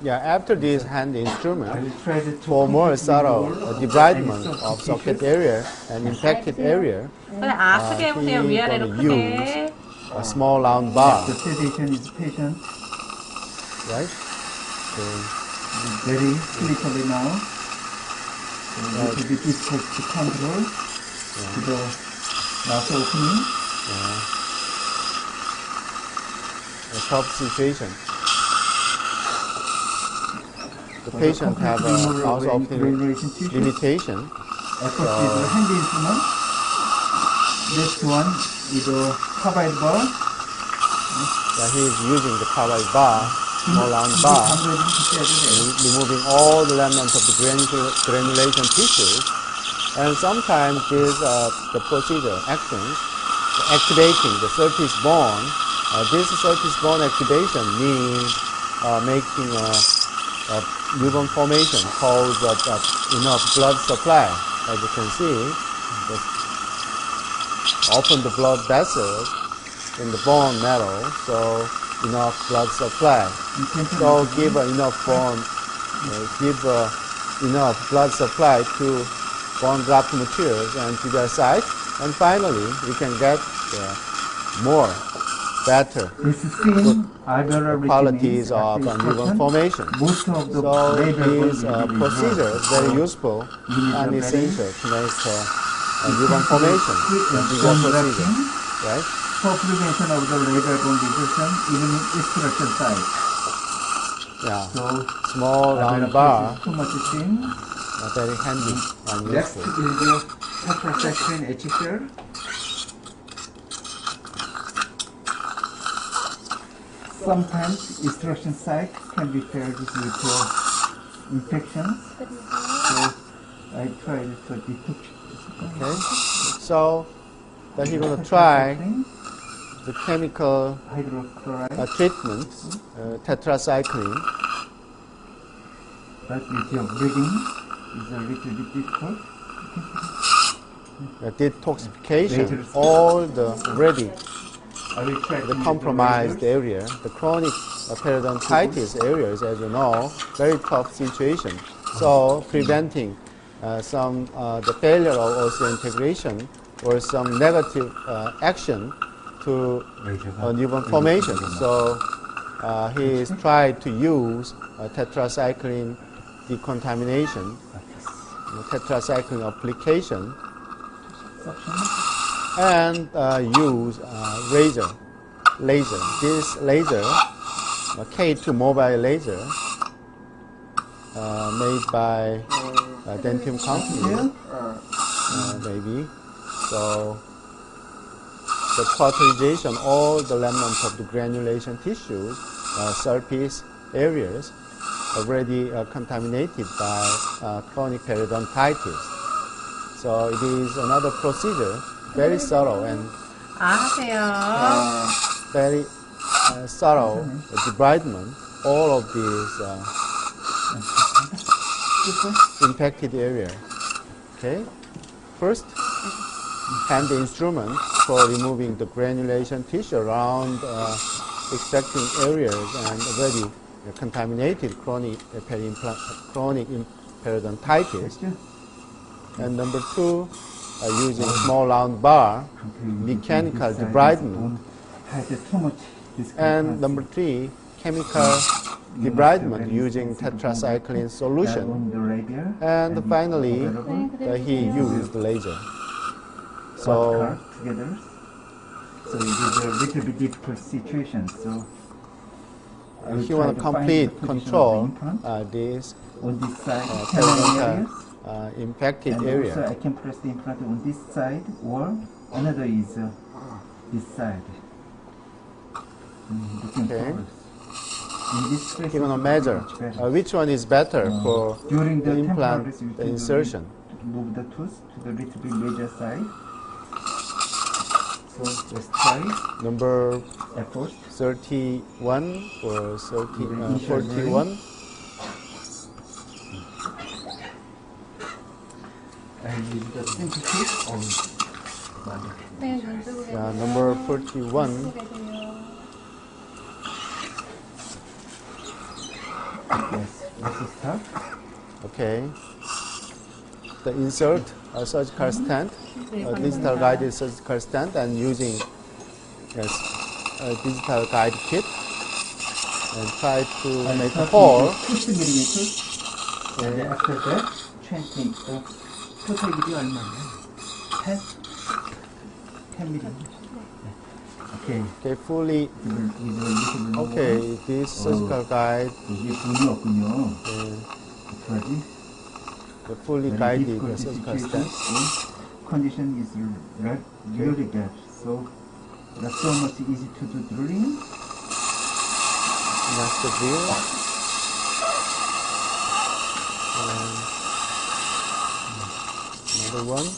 Yeah, after this hand instrument, for for more thorough debridement of socket area and infected area, 그래, 크게 해보세요. he 위아래로 gonna 크게. a small round bar, The sedation is patient, right? So, very clinically now. So it will be difficult to control to the mouth opening. a tough situation. The patient have also often limitation. First with the hand instrument. Next one is the carbide bar. Yeah, he is using the carbide bar, small round bar, removing all the remnants of the granulation tissues. And sometimes this the procedure actions activating the surface bone. This surface bone activation means making a newborn formation cause enough blood supply. As you can see, open the blood vessels in the bone marrow, so enough blood supply. So give enough bone, enough blood supply to bone graft materials and to their site, and finally we can get more, better This scene, qualities of newborn formation. Most of the So labor this will be procedure is very useful and essential to make a newborn formation. This procedure, right? for prevention of the labor bone division, even in extraction site. Yeah. So, Small round bar, too much thin. very handy and Next useful. is the tetrasection etcher. Sometimes extraction site can be filled with infections. So I tried to detect. Okay. So then you're going to try the chemical hydrochloride. treatment, tetracycline. But with your breathing is a little bit difficult. Detoxification, all the already I will try the to compromised area, the chronic periodontitis areas, as you know, very tough situation. So preventing the failure of osseointegration or some negative action to newborn formation. So he is tried to use tetracycline decontamination, tetracycline application, and use laser. This laser, K2 mobile laser, made by Dentium company, maybe. So the cauterization, all the remnants of the granulation tissues, surface areas, already contaminated by chronic periodontitis. So it is another procedure, very thorough and 하세요. very thorough debridement, all of these infected area. Okay, first, hand instrument for removing the granulation tissue around extracting areas and already contaminated chronic periodontitis. And number two, using small round bar, mechanical debridement, and number 3, chemical debridement using tetracycline solution, and finally he used laser. So together. So it is a little bit difficult situation. So he want to complete control this on this side, periodontal impacted and area. also I can press the implant on this side, or another is this side. Okay. In this case, He want to measure which one is better for during the the implant temporary, the insertion. move the tooth to the little bit major side. So let's try Number at first. 31 or 41. And use the simple tooth. 네, 눈 뜨고 계세요. Number 41. 뜨고 계세요. Yes, let's start. Okay. The insert a surgical stand, a digital guided surgical stand, and using a digital guide kit, and try to make a hole. 50 millimeters. And then after that, 20. So total 길이 얼마예요? 10 millimeters. Okay. Okay, fully. Okay, this surgical guide, 이게 돈이 없군요. 어떡하지? the fully guided surgical stand. Condition is really bad, so not so much easy to do drilling. That's the drill. Another one.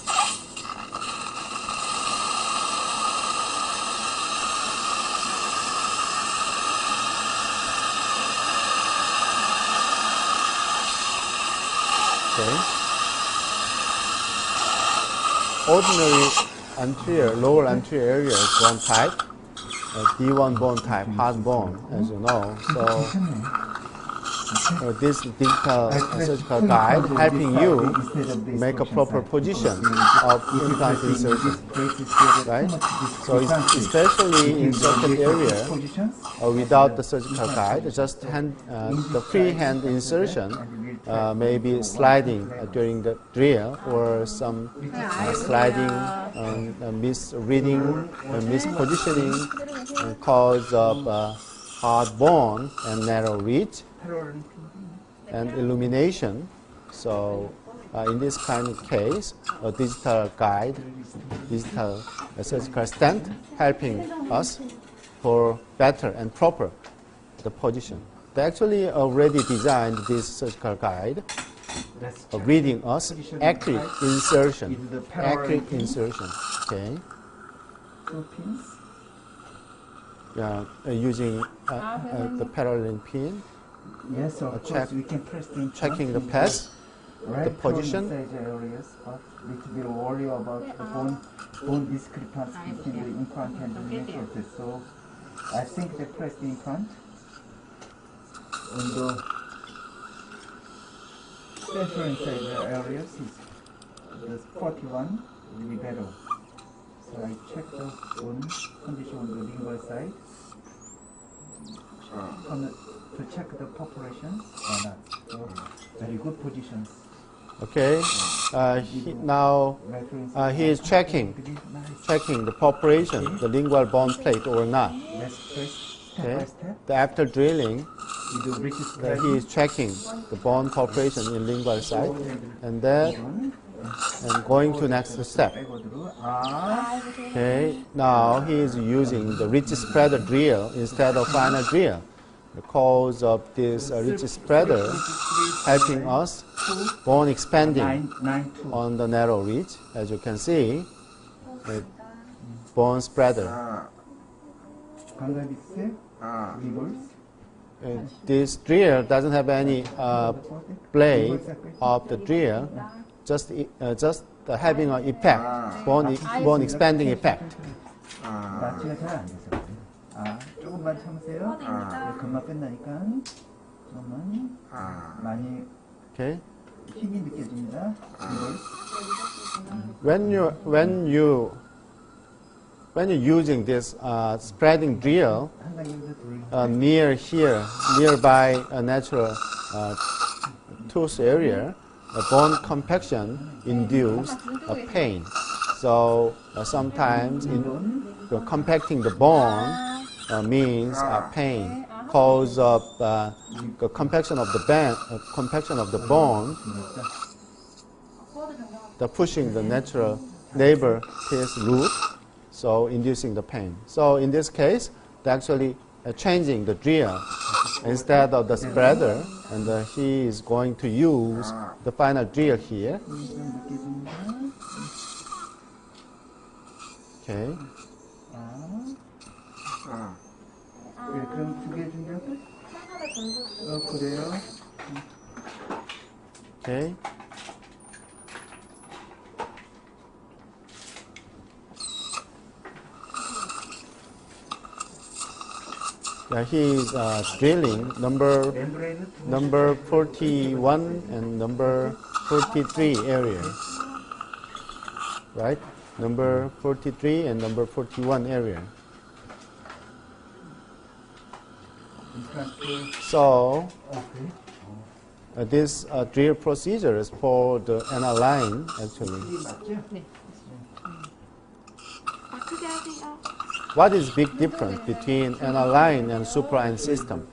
Okay. Ordinary anterior, lower anterior area is bone type, D1 bone type, hard bone, as you know. So this digital surgical guide helping you make a proper position of implant insertion, right? So it's especially in certain area without the surgical guide, just the freehand insertion may be sliding during the drill, or some sliding, misreading, mispositioning cause of hard bone and narrow ridge and illumination. So in this kind of case, a digital guide, digital surgical stand helping us for better and proper the position. They actually already designed this surgical guide, reading us accurate insertion, Okay. Yeah, using the parallel pin. Yes, of course, we can press the checking the path, the position. Areas, but little bit worry about the bone discrepancy between the implant and the method. So I think they press the implant on the central inside areas. The 41 will be better. So I check the bone condition on the lingual side. To check the populations or not. So very good positions. Okay. Now he is checking the population, the lingual bone plate or not. Let's press step Okay. by step. After drilling, We do British he is checking the bone population in lingual side, and then going to next step. Okay. Now he is using the ridge spreader drill instead of final drill. Because of this ridge spreader helping us bone expanding on the narrow ridge, as you can see, the bone spreader. This drill doesn't have any blade of the drill, just having an effect, bone expanding effect. 조금만 참으세요. 금방 끝나니까 조금만 많이 Okay. 힘이 느껴집니다. when you're using this spreading drill 한 단계에서 둘. nearby a natural tooth area, bone compaction induce a pain. So sometimes compacting the bone means pain cause of the compaction of the bone, the pushing the natural neighbor teeth root, so inducing the pain. So in this case, they're actually changing the drill instead of the spreader, and he is going to use the final drill here. Okay. 네, 그럼 두 개 중에 그래요. Okay. Yeah, he is drilling number 41 and number 43 area, right? Number 43 and number 41 area. So this drill procedure is for the anal line actually. What is big difference between anal line and supine system?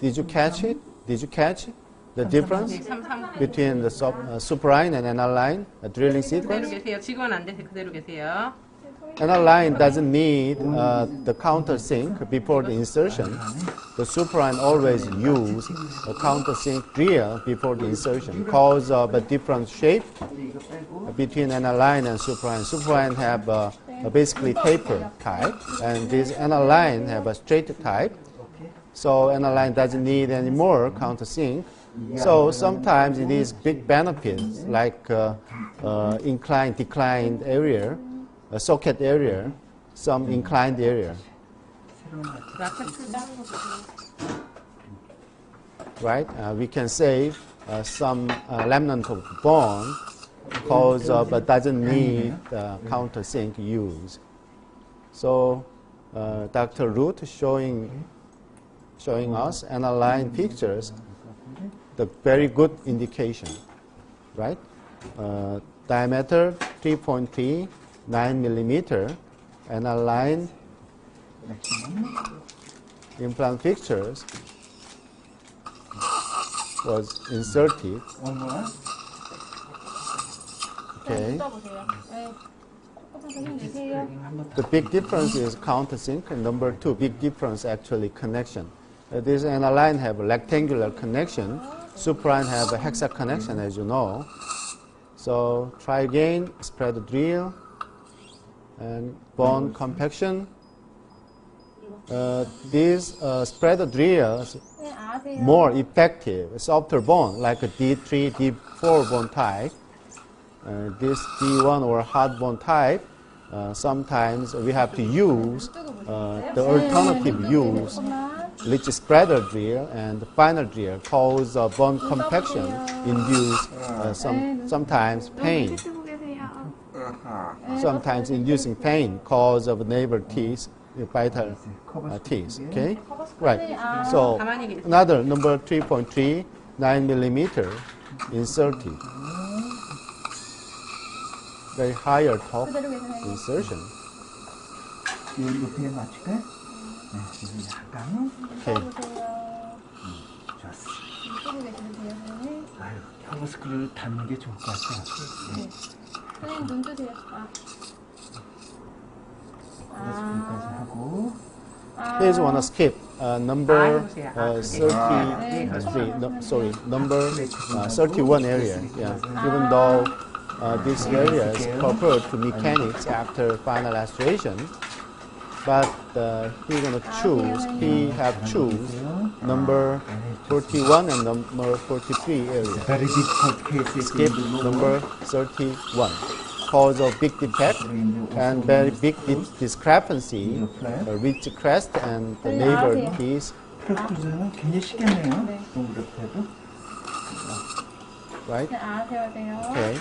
Did you catch it? Did you catch the difference between the supine and anal line drilling 그대로 sequence? 계세요. 지금은 안 돼서 그대로 계세요. Anal line doesn't need the countersink before the insertion. The supine always use a countersink drill before the insertion because of a different shape between anal line and supine. Supine have a basically taper type, and this anal line have a straight type. So anal line doesn't need any more countersink. So sometimes it is big benefits like inclined, declined area, a socket area, some inclined area. Right? We can save some remnant of bone because of doesn't need countersink use. So Dr. Root showing us anal line pictures, the very good indication, right? Diameter 3.3, 9 millimeter, anal line implant pictures was inserted. One more. Okay. 써보세요. 네. 조금 힘내세요. The big difference is countersink, and number two, big difference actually connection. This anal line have a rectangular connection, supine have a hexa connection, as you know. So try again, spread the drill, and bone compaction. These spread the drills 네, 아세요. more effective, softer bone, like a D3, D4 bone type. This D1 or hard bone type, sometimes we have to use the alternative use, which is spreader drill and final drill, cause bone compaction induce sometimes pain. Sometimes inducing pain cause of neighbor teeth, vital teeth. Okay, right. So another number 3.3, 9 millimeter inserted. Very higher top 그대로 계세요. insertion. 이 높이에 맞출까요? 네, 지금 약간. Okay. 써보세요. 좋았어. 이쪽으로 계시면 돼요, 선생님. 아유, 혀머스크를 닫는 게 좋을 것 같아요. 네. 선생님 눈 뜨세요. 혀머스크까지 하고. Please want to skip number 33. Number 31 area. Yeah. Even though this area is preferred to mechanics after final restoration, but he's going to choose. He have choose number 41 and number 43 area. Very difficult case. Skip number 31. Cause of big defect and very big discrepancy with crest and the neighbor piece. 프로크루즈는 굉장히 쉽겠네요. 너무 그렇게도. Right? 네, 아세요, 아세요. Okay.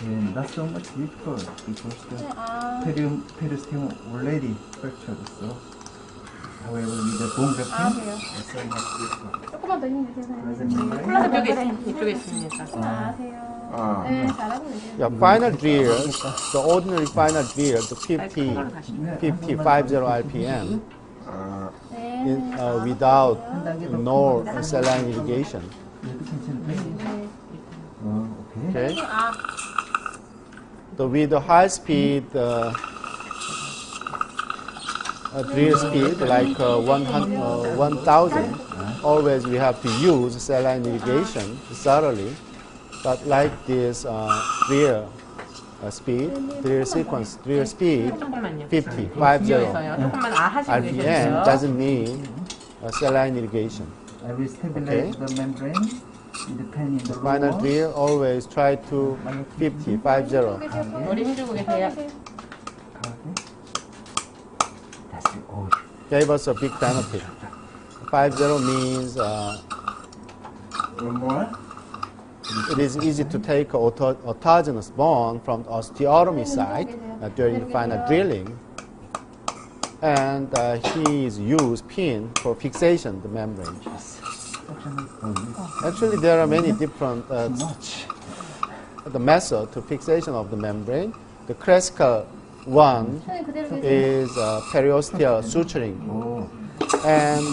Okay, not so much difficult because the 아, periosteum already fractured. So, however, with the bone 아, grafting, 그래요? it's so much difficult. 조금만 더 힘주세요, Doesn't 선생님. mean 플라스 벽에 이쪽에 있습니다. 안녕하세요. 네, 잘하고 계세요. Yeah, final drills, the ordinary final drill, the 50 RPM, 네, in, 선생님. without no saline irrigation. 얘도 괜찮은데? 오케이. Okay. 아, So with the high speed drill speed like 1000, always we have to use saline irrigation thoroughly. But like this drill speed, drill sequence, drill speed 조금만요. 50 뒤에서요. 조금만 하시고 RPM 계셔야 돼요. doesn't need saline irrigation. I will stabilize the membrane in the pen in the Final lower. drill always try to 50. 머리 힘주고 계세요. That's it. Oh, Gave us a big benefit. 50 means one more. it is easy to take autogenous bone from the osteotomy site during the final drilling, and he is used pin for fixation the membrane. Actually, there are many different the method to fixation of the membrane. The classical one 선생님 그대로 계세요. is periosteal suturing, Oh, and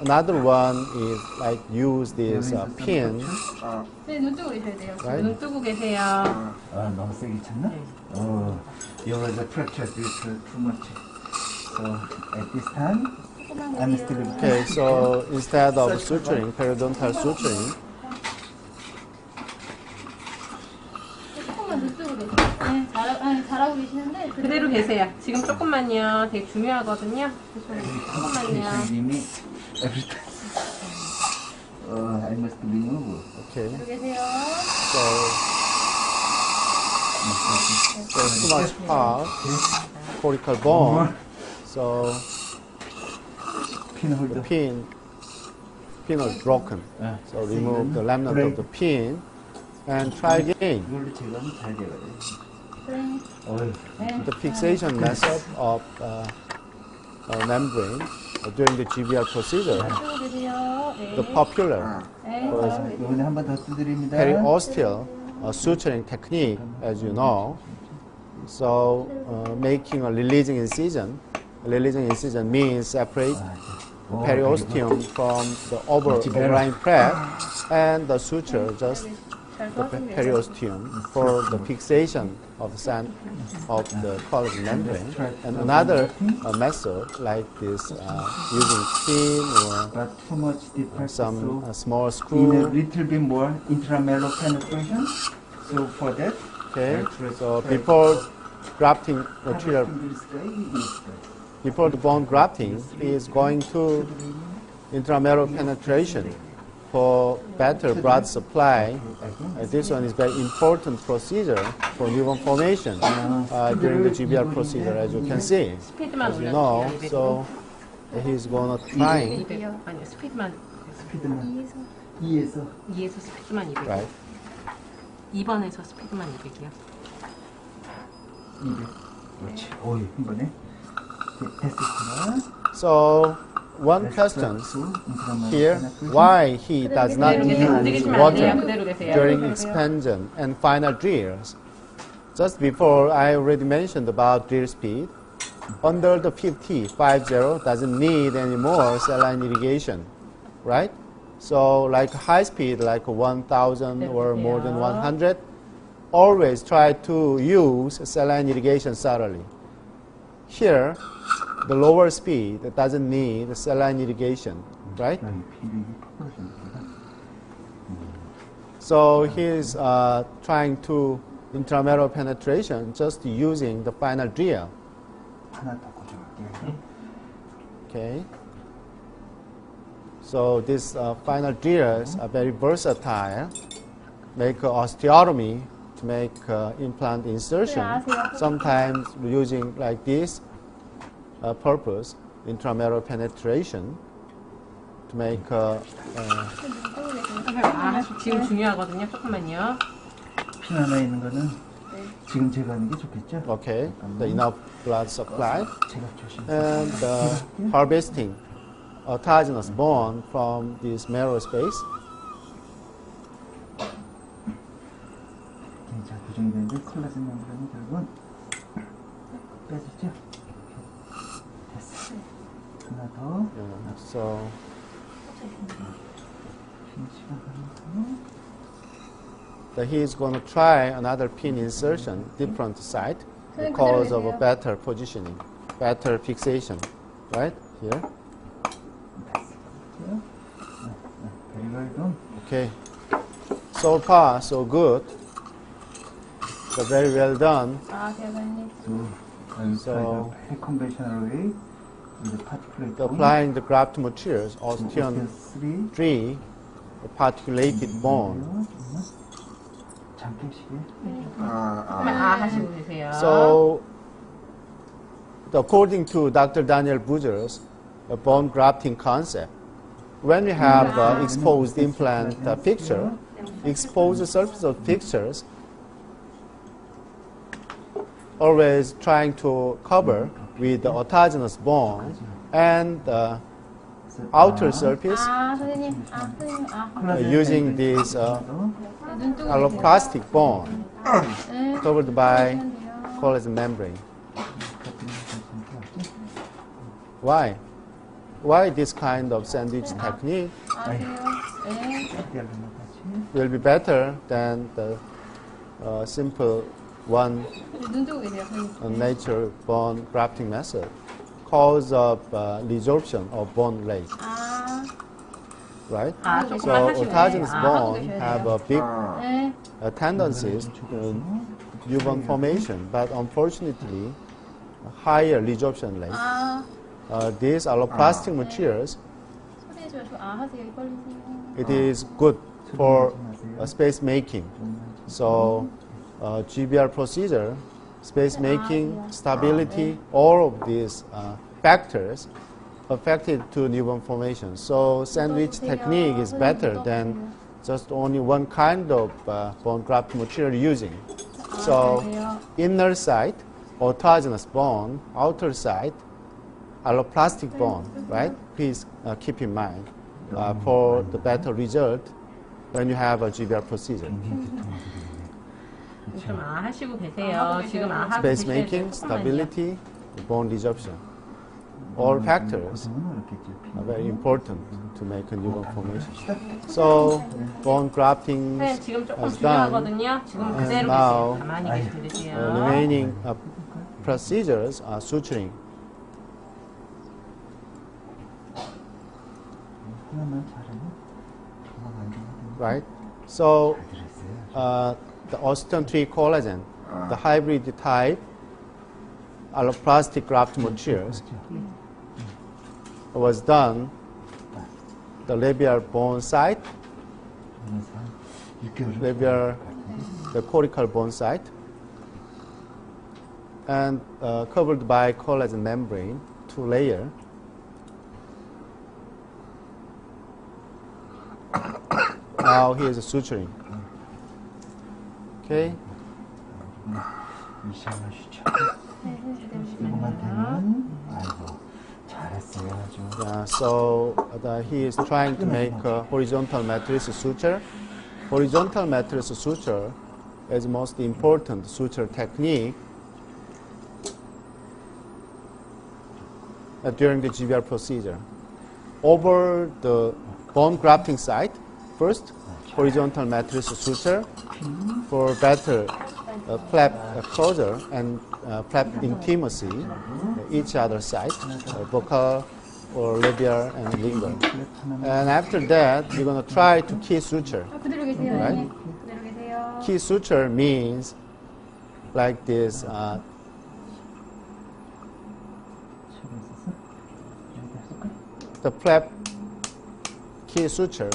another one is like use this pin. 네, 눈 뜨고 계셔야 돼요. Right? 눈 뜨고 계세요. 아, 너무 세게 찼나? You was fractured due to too much. So at this time, 조금만 I'm 계세요. still Okay, so instead of suturing, periodontal suturing, 조금만 눈 뜨고 계세요. 네, 잘하고 계시는데 그대로 계세요. 지금 조금만요. 되게 중요하거든요. 조금만요. 님이 every time. I must remove. okay, 그대로 계세요. so too much hard cortical bone, so Pin the holder. pin was broken. So remove the remnant of the pin and try again. 이걸로 제거하면 잘 돼가지고. 네. The fixation method of membrane during the GBR procedure, 뜨고 계세요. 네. the popular 네, 잘하고 계세요. 이번에 한 번 더 두드립니다. periosteal suturing technique, as you know. So making a releasing incision. Releasing incision means separate periosteum from the overlying prep and the suture just 잘 the 도와주고 계세요. periosteum for the fixation of the collagen membrane. And another method like this using pin But too much or defect, some so small in a screw. little bit more intramellar penetration. So for that, Okay, so before grafting material, before the bone grafting, he is going to intramural penetration for better blood supply. This one is very important procedure for newborn formation during the GBR procedure, as you can see. 스피드만 As you know, 올려주세요. so he's gonna try, 200. 아니요, 스피드만. 스피드만 2에서 2에서 스피드만 200. right? 2번에서 스피드만 200이요. 200. 그렇지. 오이 한 번에 됐습니다. So one question here: why he does not use water during expansion and final drills? Just before, I already mentioned about drill speed. Under the 50 doesn't need any more saline irrigation, right? So like high speed, like 1000 or more than 100, always try to use saline irrigation thoroughly. Here, the lower speed doesn't need saline irrigation, right? So he's trying to intramural penetration just using the final drill. 하나 더 고정할게요. Okay. So these final drills are very versatile. Make osteotomy to make implant insertion. Sometimes using like this purpose, intramural penetration to make 지금 중요하거든요. 조금만요. 핀 하나 있는 거는 지금 제가 하는 게 좋겠죠? Okay, the enough blood supply. 제가 조심. And harvesting autogenous bone from this marrow space. 자, 고정이 되는데 콜라겐 멤브레인이 결국은 빼주죠? 됐어. 하나 더. So he is going to try another pin insertion, different site, because of a better positioning, better fixation, right here. Very well done. Okay, so far so good. So very well done. 아, 대단히. So, very conventional way with a particulate bone. Applying the graft materials, osteon 3 particulated bone. 잠깐씩요. 그러면 하시고 계세요. So, according to Dr. Daniel Buzer's bone grafting concept, when we have exposed implant fixture, exposed surface of fixtures, always trying to cover with the autogenous bone and the outer surface 아, 선생님. 아, 선생님. 아, using this 눈두고 alloplastic bone 네. covered by 그러시면 돼요. collagen membrane. Why? Why this kind of sandwich technique 아, 그래요? 네. will be better than the simple one 눈두고 계세요, 선생님. natural bone grafting method cause of resorption of bone lake, 아, right? 아, So 조금만 하시고 autogenous 계세요. bone 계셔야 have 돼요. a big 네. tendencies to new bone formation, but unfortunately higher resorption rate. 아, These alloplastic materials, 소리해 주시고, 아, 하세요. 빨리 하세요. it is good for space making. So GBR procedure, space making, stability, all of these factors affected to newborn formation. So sandwich technique is better than just only one kind of bone graft material using. So inner side, autogenous bone, outer side, alloplastic bone, right? Please keep in mind for the better result when you have a GBR procedure. 좀 하시고 계세요. 지금 하고 Space 계실 때 making, 조금만요. stability, bone resorption. All factors are very important to make a newborn formation. So bone grafting 선생님 지금 조금 is done. 중요하거든요. 지금 And 그대로 now, 계세요. 가만히 계시면 되세요. remaining procedures are suturing. Right? So the osteon 3 collagen, the hybrid type alloplastic graft materials was done the labial bone site, the cortical bone site, and covered by collagen membrane, 2 layer. Now here's suturing. Okay. Yeah, so he is trying to make a horizontal matrix suture. Horizontal matrix suture is most important suture technique during the GBR procedure. Over the bone grafting site, first horizontal matrix suture for better flap closure and flap intimacy each other side, vocal or labial and lingual. And after that, you're going to try to key suture. 그대로 계세요. Right? 네. 그대로 계세요. Key suture means like this. The flap key suture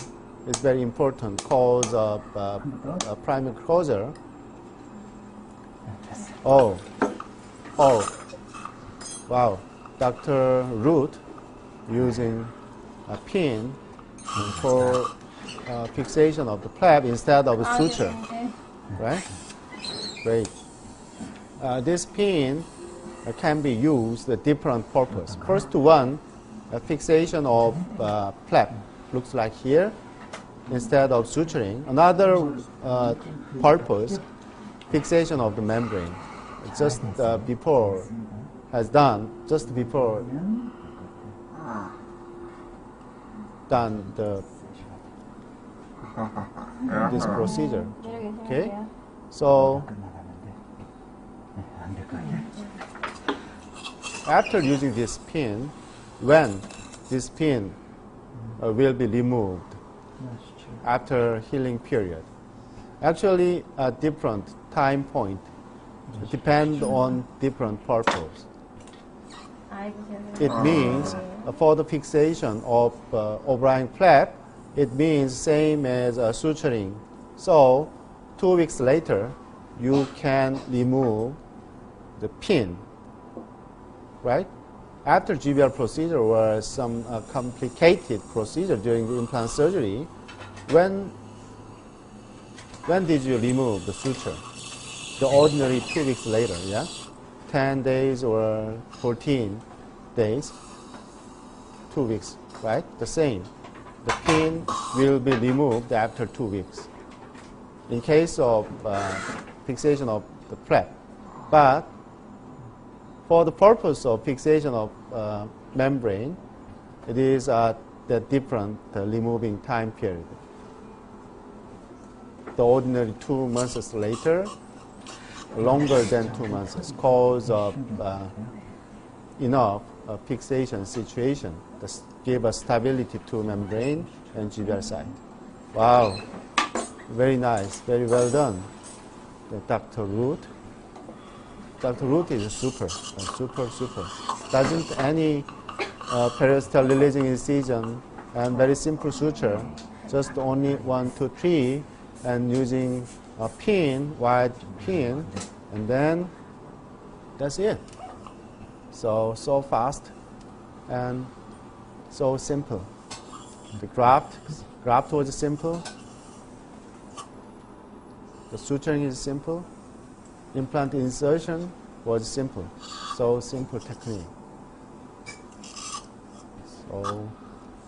is very important cause of primary closure. Oh, wow! Dr. Root using a pin for fixation of the flap instead of a 아, suture, 네. right? Great. this pin can be used for different purpose. First one, a fixation of flap, looks like here, instead of suturing. Another purpose, fixation of the membrane. Just before has done, just before done this procedure. Okay, so after using this pin, when this pin will be removed after healing period, actually a different time point. It depends on different purpose. It means for the fixation of overlying flap, it means same as suturing. So 2 weeks later, you can remove the pin, right? After GBR procedure was some complicated procedure during the implant surgery. When did you remove the suture? The ordinary 2 weeks later, yeah? 10 days or 14 days, 2 weeks, right? The same. The pin will be removed after 2 weeks in case of fixation of the flap. But for the purpose of fixation of membrane, it is the different removing time period. The ordinary 2 months later, longer than 2 months, cause of enough fixation situation that give a stability to membrane and GBR site. Wow, very nice, very well done. Dr. Root. Dr. Root is super. Doesn't any periosteal releasing incision and very simple suture, just only 1, 2, 3, and using a pin, wide pin, and then that's it. So fast and so simple. The graft was simple. The suturing is simple. Implant insertion was simple. So simple technique. So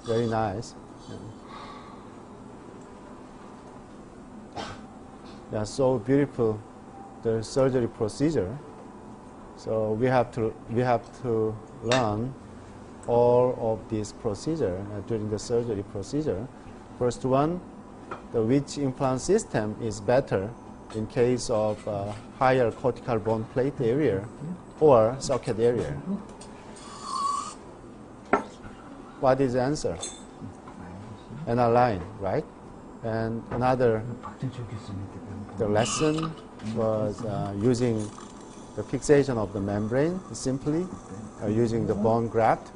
very nice. Yeah, so beautiful, the surgery procedure. So we have to learn all of this procedure during the surgery procedure. First one, which implant system is better in case of higher cortical bone plate area or socket area. What is the answer? And a line, right? And another, the lesson was using the fixation of the membrane simply, using the bone graft,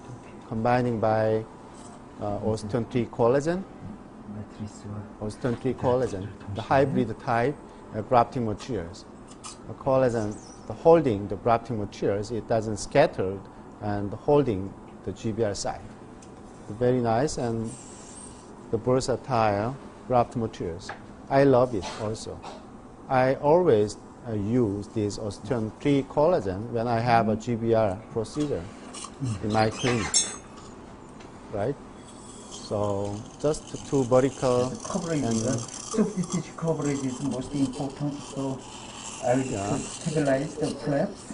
combining by osteontry collagen, the hybrid type grafting materials. The collagen, holding the grafting materials, it doesn't scatter and holding the GBR site. Very nice and the versatile graft materials. I love it also. I always use this osteontry collagen when I have a GBR procedure in my clinic, right? So just 2 vertical coverage, and soft tissue coverage is most important. So I will stabilize the flaps.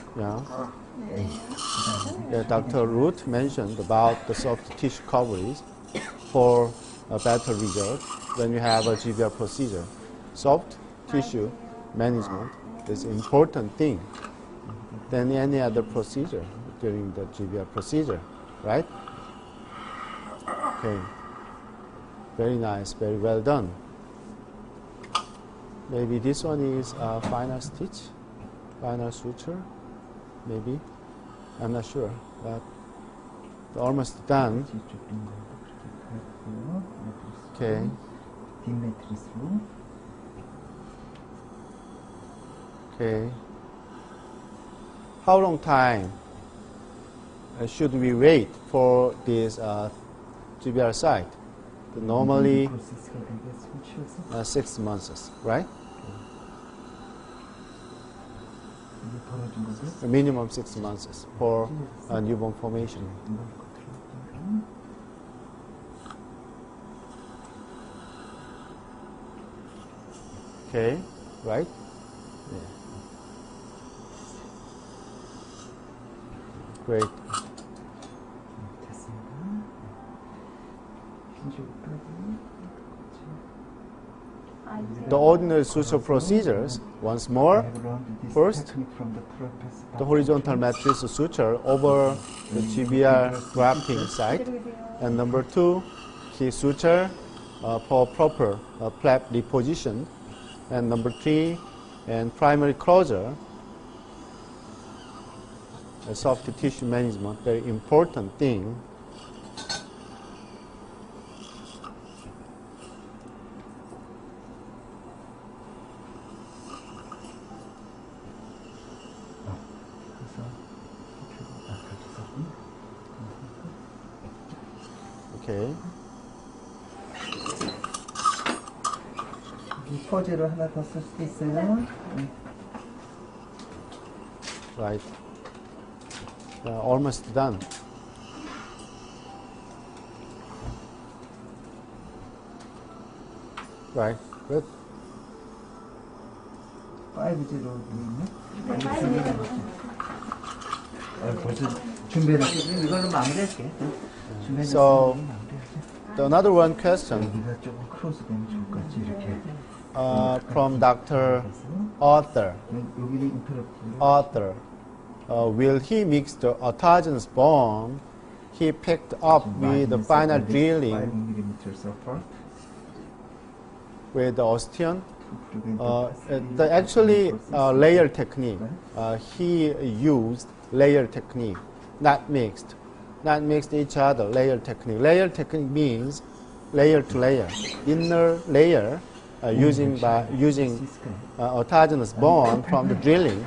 Dr. Root mentioned about the soft tissue coverage for a better result when you have a GBR procedure. Soft tissue management is an important thing than any other procedure during the GBR procedure, right? Okay. Very nice, very well done. Maybe this one is a final stitch, final suture, maybe. I'm not sure, but almost done. Okay. Okay. How long time should we wait for this GBR site? Normally 6 months, right? 벌어진 거죠? minimum 6 months for newborn formation. Okay, right? Yeah. Great. 됐습니다. The ordinary suture procedures, once more. First, the horizontal matrix suture over the GBR grafting site. And number 2, key suture for proper flap reposition. And number 3, and primary closure. Soft tissue management, very important thing. Okay. 퍼즐을 하나 더 쓸 수도 있어요. Right. Almost done. Right. Good. 5제로 있네. 벌써 준비해놨거든요. 이걸로 마무리할게. So, another one question 여기가 조금 크로스되면 좋을 것 같지, 이렇게. from Dr. Arthur. 여기를 인터럽트. Arthur. Will he mix the autogenous bone he picked up with the final drilling 5mm apart. with the osteon? The actually layer technique. He used layer technique, not mixed each other. Layer technique. Layer technique means layer to layer. Inner layer using autogenous bone from the drilling.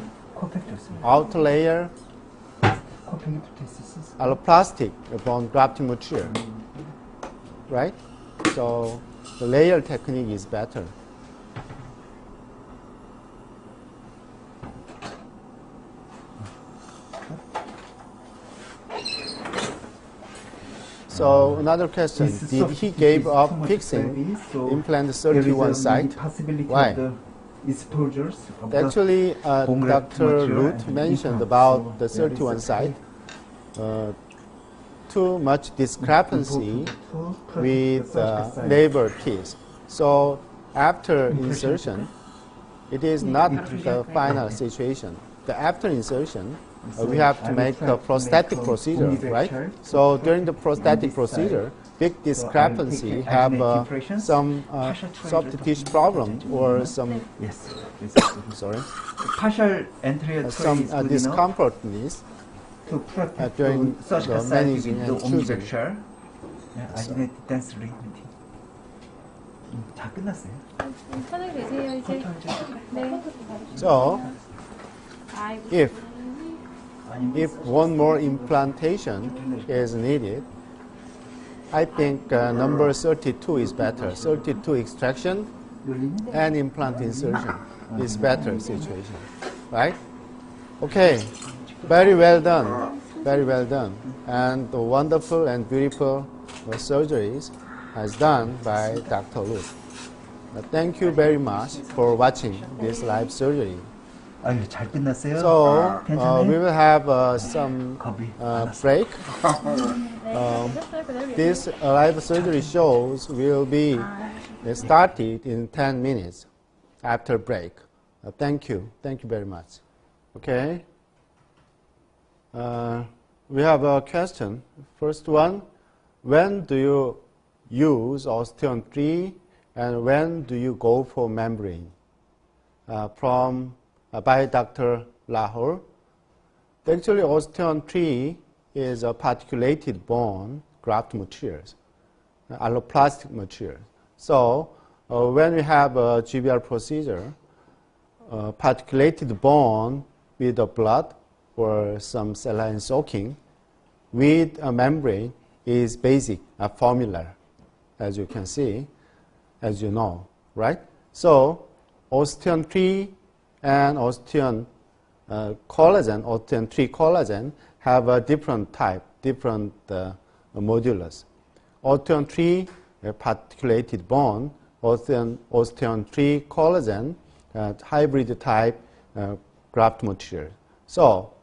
Outer layer alloplastic bone grafting material. Right? So the layer technique is better. So another question, did he give up fixing implant 31 site? Why? Actually, Dr. Ruth mentioned about the 31 site. Too much discrepancy with labor piece. So after insertion, it is not the final situation. The after insertion, we have to make the prosthetic procedure, right? So during the prosthetic procedure, big discrepancy have some soft tissue problem or some sorry, partial anterior some discomfortness during the managing and choosing. 다 끝났어요. 편하게 계세요 이제. 네. So 아이고. if one more implantation is needed, I think number 32 is better. 32 extraction and implant insertion is better situation, right? Okay, very well done, very well done, and the wonderful and beautiful surgeries has done by Dr. Lu. Thank you very much for watching this live surgery. 아유, 잘 끝났어요. So 괜찮아요? we will have some break. This live surgery shows will be started in 10 minutes after break. Thank you very much. Okay. We have a question. First one, when do you use osteon 3 and when do you go for membrane? By Dr. Lahore. Actually, osteon 3 is a particulated bone graft materials, alloplastic material. So when we have a GBR procedure, particulated bone with a blood or some saline soaking with a membrane is basic, a formula, as you can see, as you know, right? So osteon 3 and osteon collagen, osteon 3 collagen, have a different type, different modulus. Osteon 3 particulated bone, osteon 3 collagen, hybrid type graft material. So,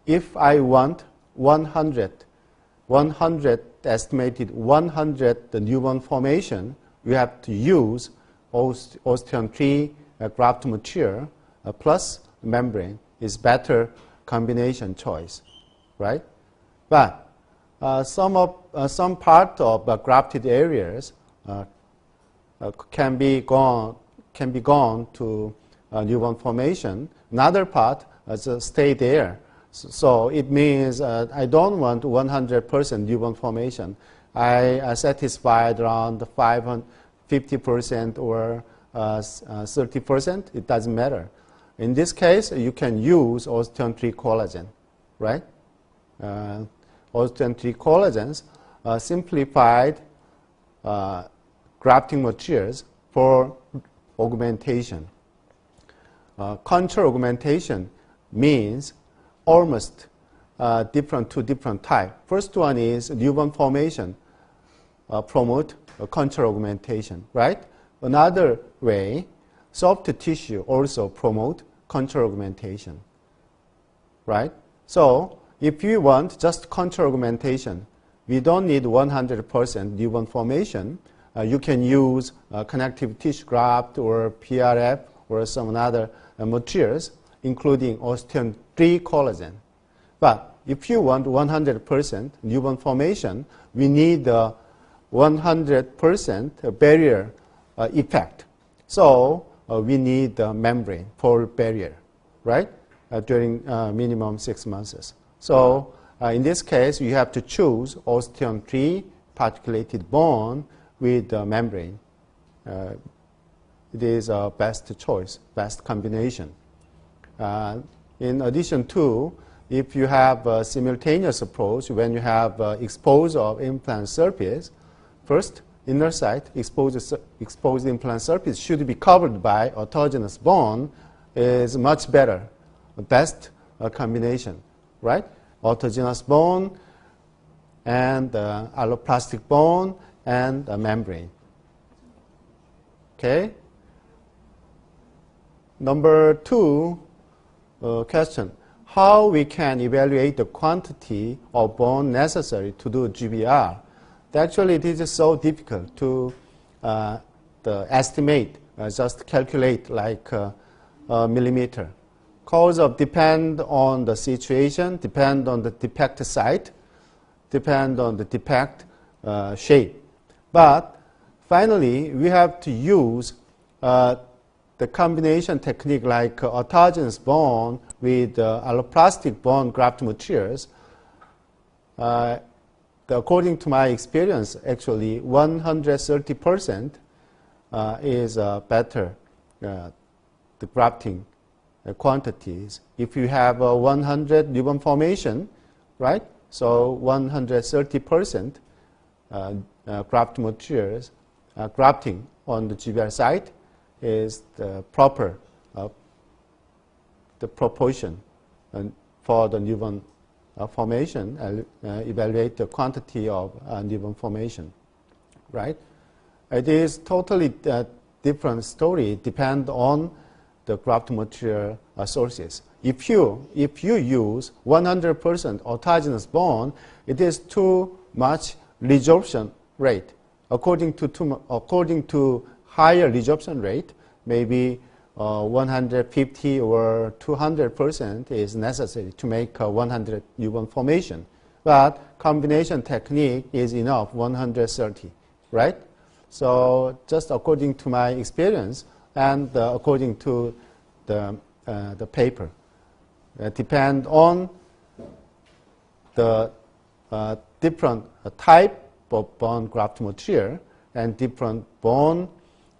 if I want 100 estimated 100 newborn formation, you have to use osteon 3 graft material plus membrane is better combination choice, right? But some part of grafted areas can be gone to newborn formation. Another part stay there. So it means I don't want 100% newborn formation. I satisfied around 50% or 30%. It doesn't matter. In this case, you can use osteon 3 collagen, right? Osteon 3 collagens simplified grafting materials for augmentation. Contour augmentation means almost two different types. First one is newborn formation, promote contour augmentation, right? Another way, soft tissue also promote contour augmentation, right? So if you want just contour augmentation, we don't need 100% newborn formation. You can use connective tissue graft or PRF or some other materials, including osteon 3 collagen. But if you want 100% newborn formation, we need 100% barrier effect. So we need the membrane for barrier, right? During minimum 6 months. So in this case, you have to choose osteon 3 particulated bone with the membrane. It is a best choice, best combination. In addition to, if you have a simultaneous approach, when you have exposure of implant surface, first, inner site exposed implant surface should be covered by autogenous bone is much better, best combination, right? Autogenous bone and alloplastic bone and membrane. Okay? Number 2 question. How we can evaluate the quantity of bone necessary to do GBR? Actually, it is so difficult to estimate, just calculate like a millimeter. Cause of depend on the situation, depend on the defect site, depend on the defect shape. But finally, we have to use the combination technique like autogenous bone with alloplastic bone graft materials. According to my experience, actually 130% is better the grafting quantities. If you have 100 newborn formation, right? So 130% graft materials grafting on the GBR site is the proper the proportion for the newborn formation, evaluate the quantity of newborn formation, right? It is totally different story, depend on the graft material sources. If you use 100% autogenous bone, it is too much resorption rate. According to higher resorption rate, maybe 150 or 200% is necessary to make 100 newborn formation. But combination technique is enough, 130, right? So just according to my experience and according to the paper, depend on the different type of bone graft material and different bone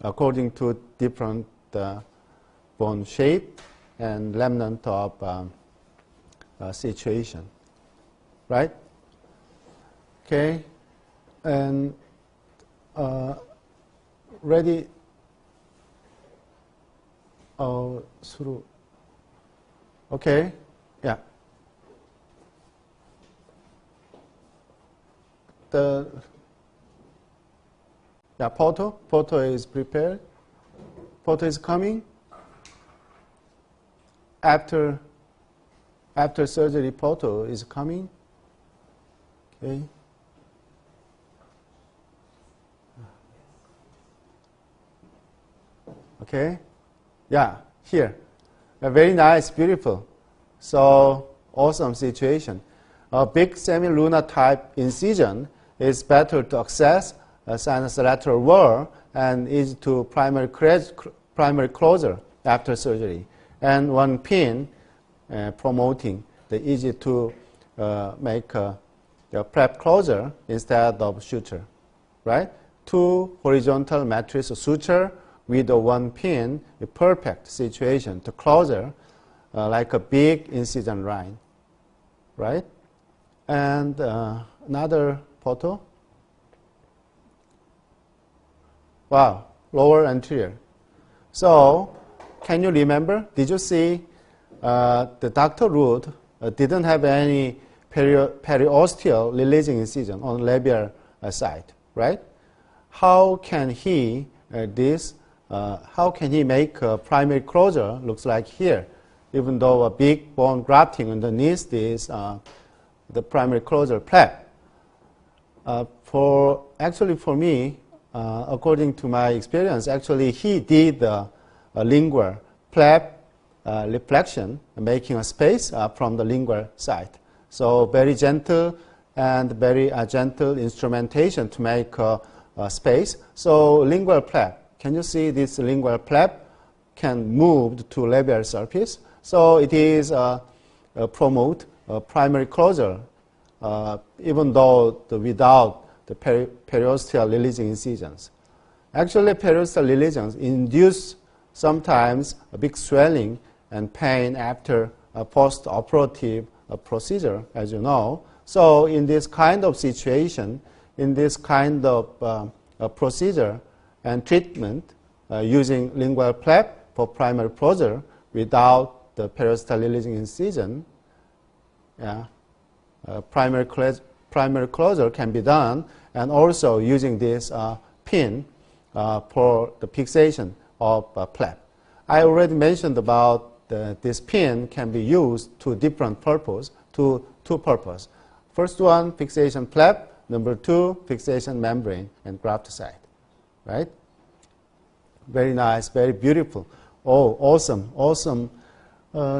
according to different bone shape and remnant of situation, right? Okay, and ready through Okay, yeah. Photo is prepared. Photo is coming. After surgery, photo is coming. Okay. Okay. Yeah, here. Very nice, beautiful. So awesome situation. A big semilunar type incision is better to access a sinus lateral wall and easy to primary closure after surgery. And one pin promoting the easy to make the prep closure instead of suture, right? Two horizontal matrix suture with a one pin, a perfect situation to closure like a big incision line, right? And another photo. Wow, lower anterior. So, can you remember? Did you see the Dr. Root didn't have any periosteal releasing incision on labial side, right? How can he make a primary closure looks like here, even though a big bone grafting underneath this the primary closure flap? For me, according to my experience, actually he did the lingual flap reflection, making a space from the lingual side. So very gentle and very gentle instrumentation to make a space. So lingual flap, can you see this lingual flap can move to labial surface? So it is promote primary closure, even though without the periosteal releasing incisions. Actually, periosteal releasions induce sometimes a big swelling and pain after a post-operative procedure, as you know. So in this kind of situation, in this kind of procedure and treatment, using lingual flap for primary closure without the periosteal releasing incision, primary closure can be done, and also using this pin for the fixation of flap. I already mentioned about this pin can be used to different purpose, to two purposes. First one, fixation flap. Number two, fixation membrane and graft site, right? Very nice, very beautiful. Oh, awesome, awesome.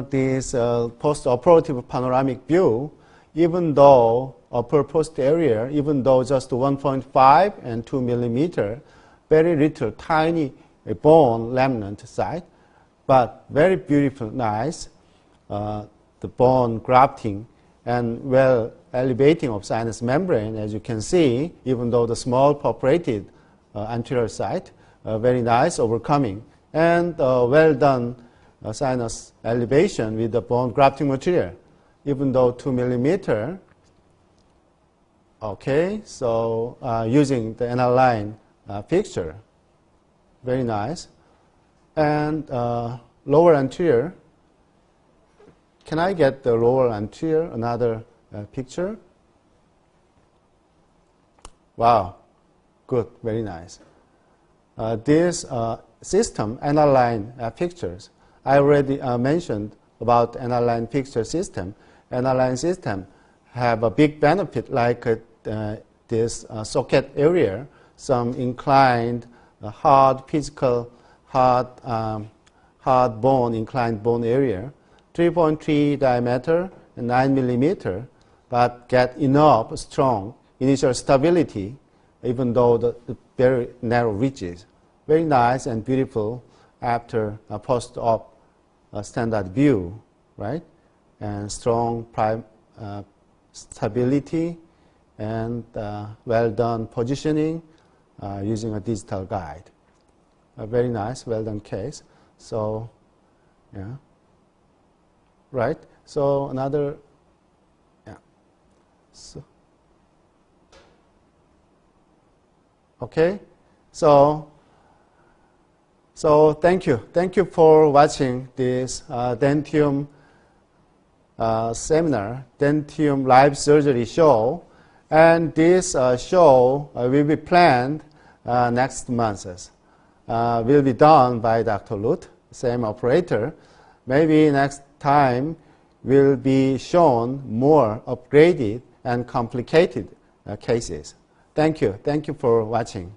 This post-operative panoramic view, even though upper posterior, even though just 1.5 and 2 millimeter, very little tiny bone remnant site, but very beautiful, nice, the bone grafting and well elevating of sinus membrane, as you can see, even though the small perforated anterior site, very nice overcoming, and well done sinus elevation with the bone grafting material, even though 2 millimeter. Okay, so using the aniline fixture, very nice. And lower anterior, can I get the lower anterior, another picture? Wow, good, very nice. This system, aniline fixtures, I already mentioned about aniline fixture system. Aniline system have a big benefit like this socket area, some inclined, hard physical, hard bone, inclined bone area, 3.3 diameter and 9 millimeter, but get enough strong initial stability, even though the very narrow ridges. Very nice and beautiful after a post-op standard view, right? And strong stability and well done positioning using a digital guide. A very nice, well done case. So, yeah, right. So another, yeah. So, okay. So thank you for watching this Dentium seminar, Dentium Live Surgery Show, and this show will be planned next month. Will be done by Dr. Lut, same operator. Maybe next time will be shown more upgraded and complicated cases. Thank you. Thank you for watching.